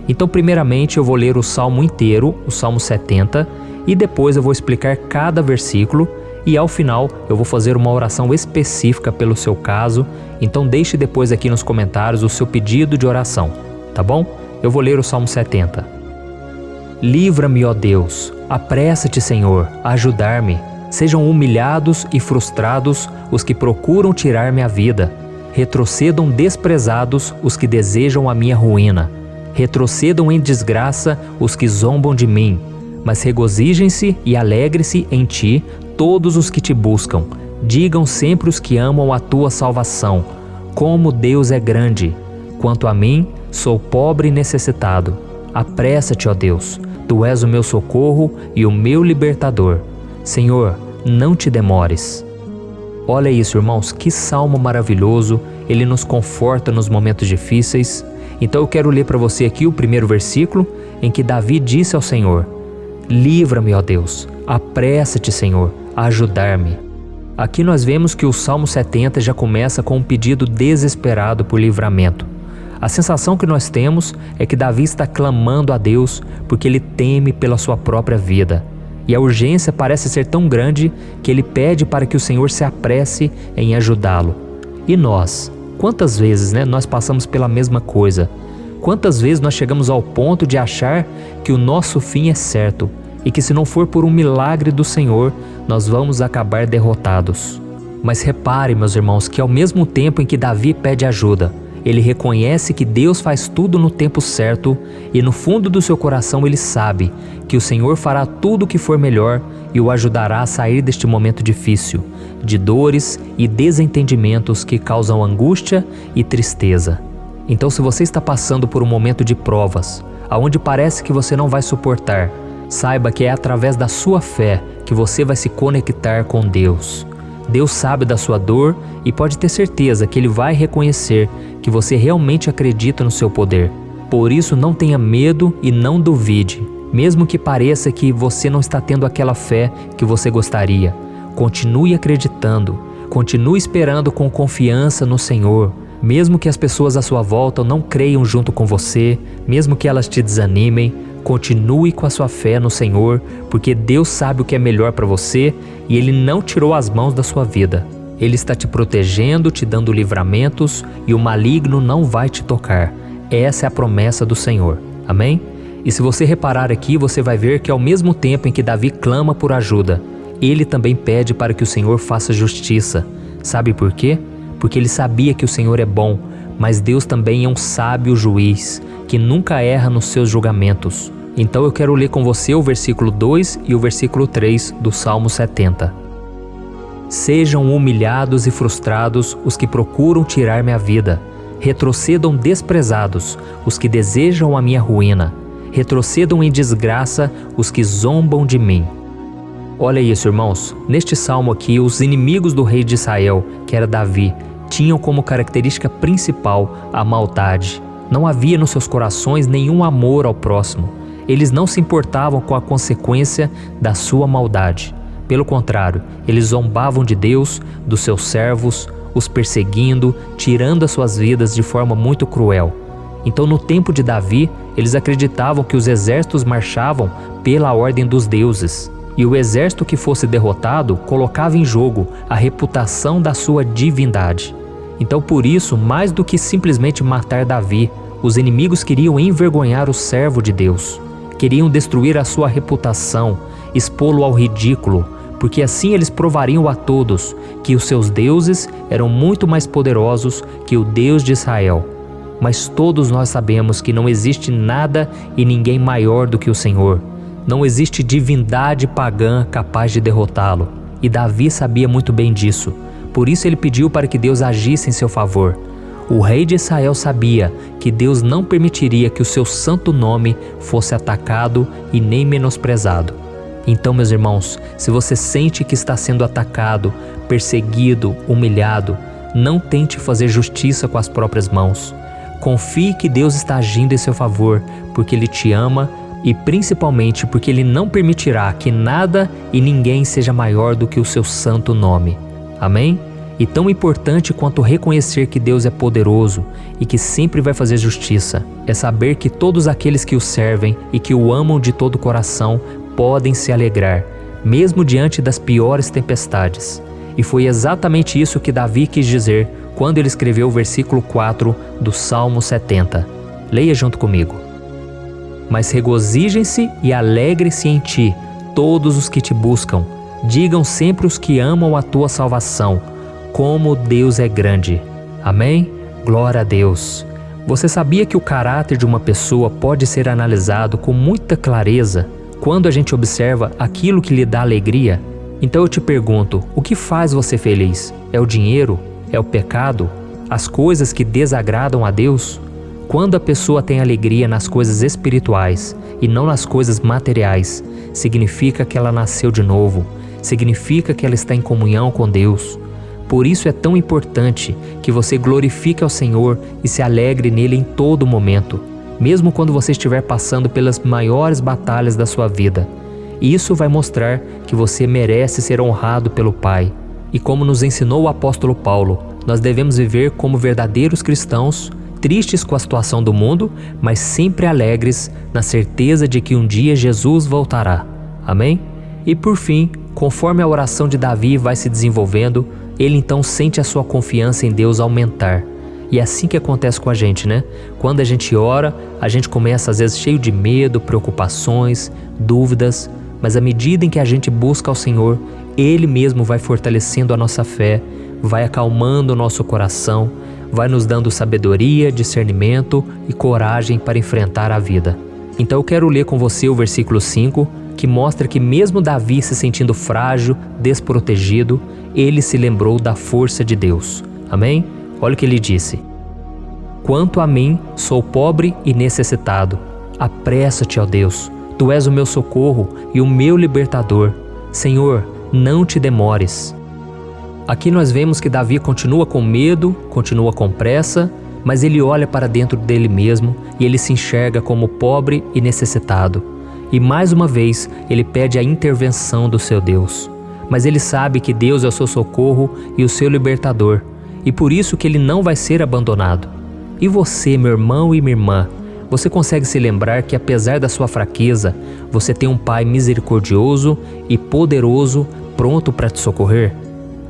Então, primeiramente, eu vou ler o Salmo inteiro, o Salmo 70, e depois eu vou explicar cada versículo e ao final eu vou fazer uma oração específica pelo seu caso. Então deixe depois aqui nos comentários o seu pedido de oração, tá bom? Eu vou ler o Salmo 70. Livra-me, ó Deus, apressa-te, Senhor, a ajudar-me. Sejam humilhados e frustrados os que procuram tirar-me a vida. Retrocedam desprezados os que desejam a minha ruína. Retrocedam em desgraça os que zombam de mim, mas regozijem-se e alegre-se em ti todos os que te buscam. Digam sempre os que amam a tua salvação, como Deus é grande. Quanto a mim, sou pobre e necessitado. Apressa-te, ó Deus, tu és o meu socorro e o meu libertador. Senhor, não te demores. Olha isso, irmãos, que salmo maravilhoso, ele nos conforta nos momentos difíceis. Então eu quero ler para você aqui o primeiro versículo, em que Davi disse ao Senhor: livra-me, ó Deus, apressa-te, Senhor, a ajudar-me. Aqui nós vemos que o Salmo 70 já começa com um pedido desesperado por livramento. A sensação que nós temos é que Davi está clamando a Deus porque ele teme pela sua própria vida. E a urgência parece ser tão grande que ele pede para que o Senhor se apresse em ajudá-lo. E nós? Quantas vezes nós passamos pela mesma coisa? Quantas vezes nós chegamos ao ponto de achar que o nosso fim é certo e que se não for por um milagre do Senhor, nós vamos acabar derrotados? Mas repare, meus irmãos, que ao mesmo tempo em que Davi pede ajuda, ele reconhece que Deus faz tudo no tempo certo e no fundo do seu coração ele sabe que o Senhor fará tudo o que for melhor e o ajudará a sair deste momento difícil, de dores e desentendimentos que causam angústia e tristeza. Então, se você está passando por um momento de provas, aonde parece que você não vai suportar, saiba que é através da sua fé que você vai se conectar com Deus. Deus sabe da sua dor e pode ter certeza que Ele vai reconhecer que você realmente acredita no seu poder. Por isso, não tenha medo e não duvide, mesmo que pareça que você não está tendo aquela fé que você gostaria. Continue acreditando, continue esperando com confiança no Senhor, mesmo que as pessoas à sua volta não creiam junto com você, mesmo que elas te desanimem. Continue com a sua fé no Senhor, porque Deus sabe o que é melhor para você e Ele não tirou as mãos da sua vida. Ele está te protegendo, te dando livramentos e o maligno não vai te tocar. Essa é a promessa do Senhor. Amém? E se você reparar aqui, você vai ver que ao mesmo tempo em que Davi clama por ajuda, ele também pede para que o Senhor faça justiça. Sabe por quê? Porque ele sabia que o Senhor é bom, mas Deus também é um sábio juiz, que nunca erra nos seus julgamentos. Então eu quero ler com você o versículo 2 e o versículo 3 do Salmo 70. Sejam humilhados e frustrados os que procuram tirar-me a vida. Retrocedam desprezados os que desejam a minha ruína. Retrocedam em desgraça os que zombam de mim. Olha isso, irmãos. Neste salmo aqui, os inimigos do rei de Israel, que era Davi, tinham como característica principal a maldade. Não havia nos seus corações nenhum amor ao próximo. Eles não se importavam com a consequência da sua maldade. Pelo contrário, eles zombavam de Deus, dos seus servos, os perseguindo, tirando as suas vidas de forma muito cruel. Então, no tempo de Davi, eles acreditavam que os exércitos marchavam pela ordem dos deuses. E o exército que fosse derrotado colocava em jogo a reputação da sua divindade. Então, por isso, mais do que simplesmente matar Davi, os inimigos queriam envergonhar o servo de Deus. Queriam destruir a sua reputação, expô-lo ao ridículo, porque assim eles provariam a todos que os seus deuses eram muito mais poderosos que o Deus de Israel. Mas todos nós sabemos que não existe nada e ninguém maior do que o Senhor. Não existe divindade pagã capaz de derrotá-lo. E Davi sabia muito bem disso. Por isso ele pediu para que Deus agisse em seu favor. O rei de Israel sabia que Deus não permitiria que o seu santo nome fosse atacado e nem menosprezado. Então, meus irmãos, se você sente que está sendo atacado, perseguido, humilhado, não tente fazer justiça com as próprias mãos. Confie que Deus está agindo em seu favor, porque Ele te ama e principalmente porque Ele não permitirá que nada e ninguém seja maior do que o seu santo nome. Amém? E tão importante quanto reconhecer que Deus é poderoso e que sempre vai fazer justiça, é saber que todos aqueles que o servem e que o amam de todo o coração podem se alegrar, mesmo diante das piores tempestades. E foi exatamente isso que Davi quis dizer quando ele escreveu o versículo 4 do Salmo 70. Leia junto comigo. Mas regozijem-se e alegrem-se em ti, todos os que te buscam. Digam sempre os que amam a tua salvação, como Deus é grande. Amém? Glória a Deus. Você sabia que o caráter de uma pessoa pode ser analisado com muita clareza quando a gente observa aquilo que lhe dá alegria? Então eu te pergunto, o que faz você feliz? É o dinheiro? É o pecado? As coisas que desagradam a Deus? Quando a pessoa tem alegria nas coisas espirituais e não nas coisas materiais, significa que ela nasceu de novo, significa que ela está em comunhão com Deus. Por isso é tão importante que você glorifique ao Senhor e se alegre nele em todo momento, mesmo quando você estiver passando pelas maiores batalhas da sua vida. Isso vai mostrar que você merece ser honrado pelo Pai. E como nos ensinou o apóstolo Paulo, nós devemos viver como verdadeiros cristãos, tristes com a situação do mundo, mas sempre alegres na certeza de que um dia Jesus voltará. Amém? E por fim, conforme a oração de Davi vai se desenvolvendo, ele então sente a sua confiança em Deus aumentar. E é assim que acontece com a gente, né? Quando a gente ora, a gente começa às vezes cheio de medo, preocupações, dúvidas, mas à medida em que a gente busca ao Senhor, Ele mesmo vai fortalecendo a nossa fé, vai acalmando o nosso coração, vai nos dando sabedoria, discernimento e coragem para enfrentar a vida. Então eu quero ler com você o versículo 5, que mostra que mesmo Davi se sentindo frágil, desprotegido, ele se lembrou da força de Deus. Amém? Olha o que ele disse. Quanto a mim, sou pobre e necessitado. Apressa-te, ó Deus. Tu és o meu socorro e o meu libertador. Senhor, não te demores. Aqui nós vemos que Davi continua com medo, continua com pressa, mas ele olha para dentro dele mesmo e ele se enxerga como pobre e necessitado. E mais uma vez, ele pede a intervenção do seu Deus. Mas ele sabe que Deus é o seu socorro e o seu libertador, e por isso que ele não vai ser abandonado. E você, meu irmão e minha irmã, você consegue se lembrar que apesar da sua fraqueza, você tem um Pai misericordioso e poderoso pronto para te socorrer?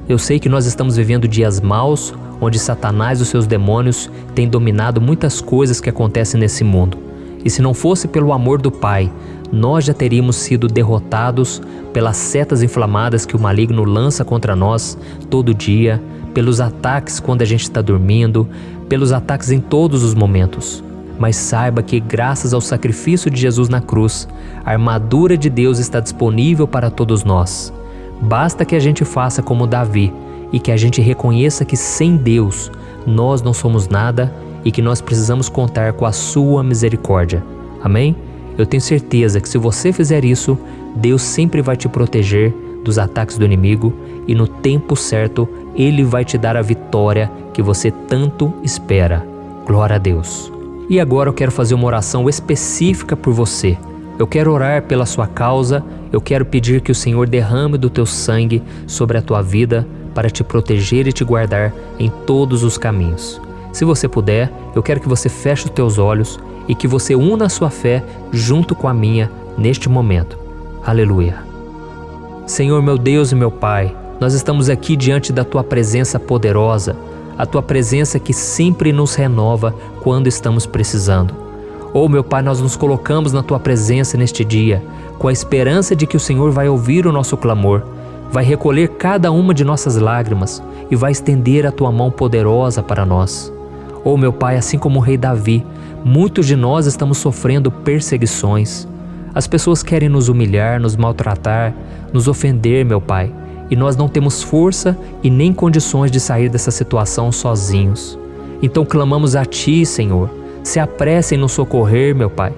Eu sei que nós estamos vivendo dias maus, onde Satanás e os seus demônios têm dominado muitas coisas que acontecem nesse mundo. E se não fosse pelo amor do Pai, nós já teríamos sido derrotados pelas setas inflamadas que o maligno lança contra nós todo dia, pelos ataques quando a gente está dormindo, pelos ataques em todos os momentos. mas saiba que graças ao sacrifício de Jesus na cruz, a armadura de Deus está disponível para todos nós. Basta que a gente faça como Davi e que a gente reconheça que sem Deus nós não somos nada e que nós precisamos contar com a sua misericórdia. Amém? Eu tenho certeza que se você fizer isso, Deus sempre vai te proteger dos ataques do inimigo e no tempo certo Ele vai te dar a vitória que você tanto espera. Glória a Deus. E agora eu quero fazer uma oração específica por você. Eu quero orar pela sua causa, eu quero pedir que o Senhor derrame do teu sangue sobre a tua vida para te proteger e te guardar em todos os caminhos. Se você puder, eu quero que você feche os teus olhos e que você una a sua fé junto com a minha neste momento. Aleluia. Senhor meu Deus e meu Pai, nós estamos aqui diante da Tua presença poderosa, a Tua presença que sempre nos renova quando estamos precisando. Oh meu Pai, nós nos colocamos na Tua presença neste dia, com a esperança de que o Senhor vai ouvir o nosso clamor, vai recolher cada uma de nossas lágrimas e vai estender a Tua mão poderosa para nós. Oh meu Pai, assim como o rei Davi, muitos de nós estamos sofrendo perseguições. As pessoas querem nos humilhar, nos maltratar, nos ofender, meu Pai, e nós não temos força e nem condições de sair dessa situação sozinhos. Então clamamos a Ti, Senhor, se apresse em nos socorrer, meu Pai.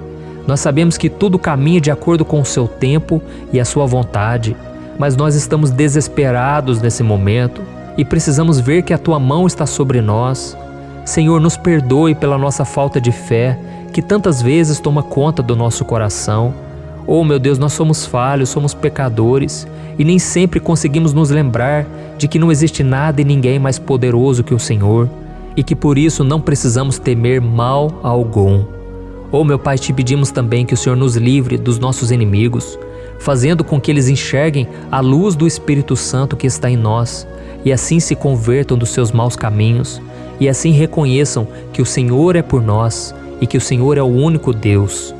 Nós sabemos que tudo caminha de acordo com o Seu tempo e a Sua vontade, mas nós estamos desesperados nesse momento e precisamos ver que a Tua mão está sobre nós. Senhor, nos perdoe pela nossa falta de fé, que tantas vezes toma conta do nosso coração. Oh meu Deus, nós somos falhos, somos pecadores e nem sempre conseguimos nos lembrar de que não existe nada e ninguém mais poderoso que o Senhor e que por isso não precisamos temer mal algum. Oh meu Pai, te pedimos também que o Senhor nos livre dos nossos inimigos, fazendo com que eles enxerguem a luz do Espírito Santo que está em nós e assim se convertam dos seus maus caminhos e assim reconheçam que o Senhor é por nós e que o Senhor é o único Deus.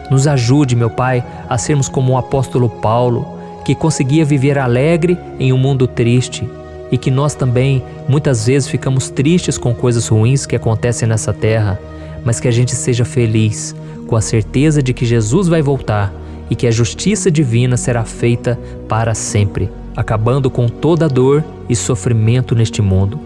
Nos ajude, meu Pai, a sermos como o apóstolo Paulo, que conseguia viver alegre em um mundo triste e que nós também muitas vezes ficamos tristes com coisas ruins que acontecem nessa terra, mas que a gente seja feliz com a certeza de que Jesus vai voltar e que a justiça divina será feita para sempre, acabando com toda dor e sofrimento neste mundo.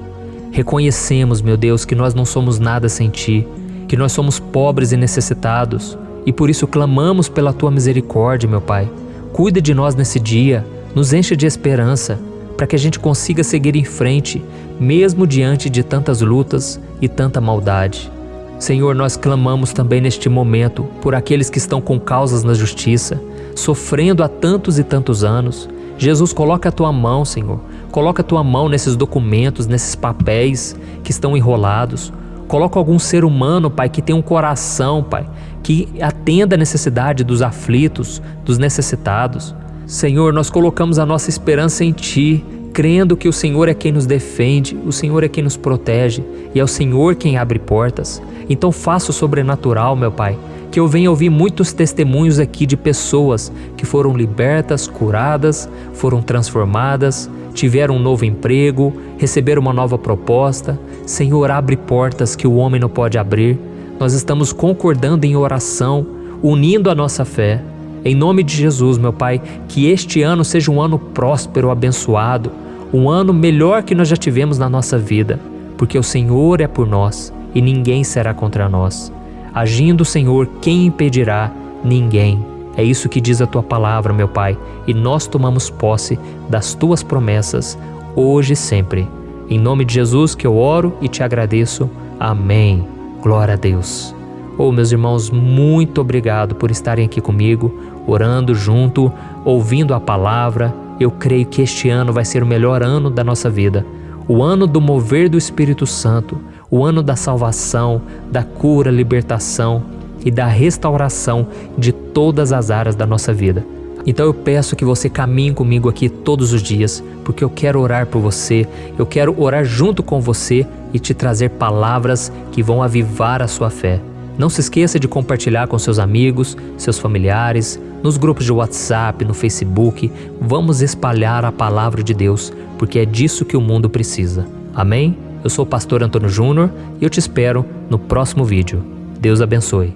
Reconhecemos, meu Deus, que nós não somos nada sem Ti, que nós somos pobres e necessitados e por isso clamamos pela Tua misericórdia, meu Pai. Cuida de nós nesse dia, nos enche de esperança para que a gente consiga seguir em frente, mesmo diante de tantas lutas e tanta maldade. Senhor, nós clamamos também neste momento por aqueles que estão com causas na justiça, sofrendo há tantos e tantos anos. Jesus, coloca a Tua mão, Senhor. Coloca a Tua mão nesses documentos, nesses papéis que estão enrolados. Coloca algum ser humano, Pai, que tem um coração, Pai, que atenda a necessidade dos aflitos, dos necessitados. Senhor, nós colocamos a nossa esperança em Ti, crendo que o Senhor é quem nos defende, o Senhor é quem nos protege e é o Senhor quem abre portas. Então faça o sobrenatural, meu Pai, que eu venha ouvir muitos testemunhos aqui de pessoas que foram libertas, curadas, foram transformadas, tiveram um novo emprego, receberam uma nova proposta. Senhor, abre portas que o homem não pode abrir. Nós estamos concordando em oração, unindo a nossa fé. Em nome de Jesus, meu Pai, que este ano seja um ano próspero, abençoado, um ano melhor que nós já tivemos na nossa vida, porque o Senhor é por nós e ninguém será contra nós. Agindo o Senhor, quem impedirá? Ninguém. É isso que diz a Tua palavra, meu Pai, e nós tomamos posse das Tuas promessas, hoje e sempre. Em nome de Jesus que eu oro e te agradeço. Amém. Glória a Deus. Oh, meus irmãos, muito obrigado por estarem aqui comigo, orando junto, ouvindo a palavra. Eu creio que este ano vai ser o melhor ano da nossa vida. O ano do mover do Espírito Santo, o ano da salvação, da cura, libertação e da restauração de todas as áreas da nossa vida. Então eu peço que você caminhe comigo aqui todos os dias, porque eu quero orar por você, eu quero orar junto com você e te trazer palavras que vão avivar a sua fé. Não se esqueça de compartilhar com seus amigos, seus familiares, nos grupos de WhatsApp, no Facebook. Vamos espalhar a palavra de Deus, porque é disso que o mundo precisa. Amém? Eu sou o pastor Antônio Júnior e eu te espero no próximo vídeo. Deus abençoe.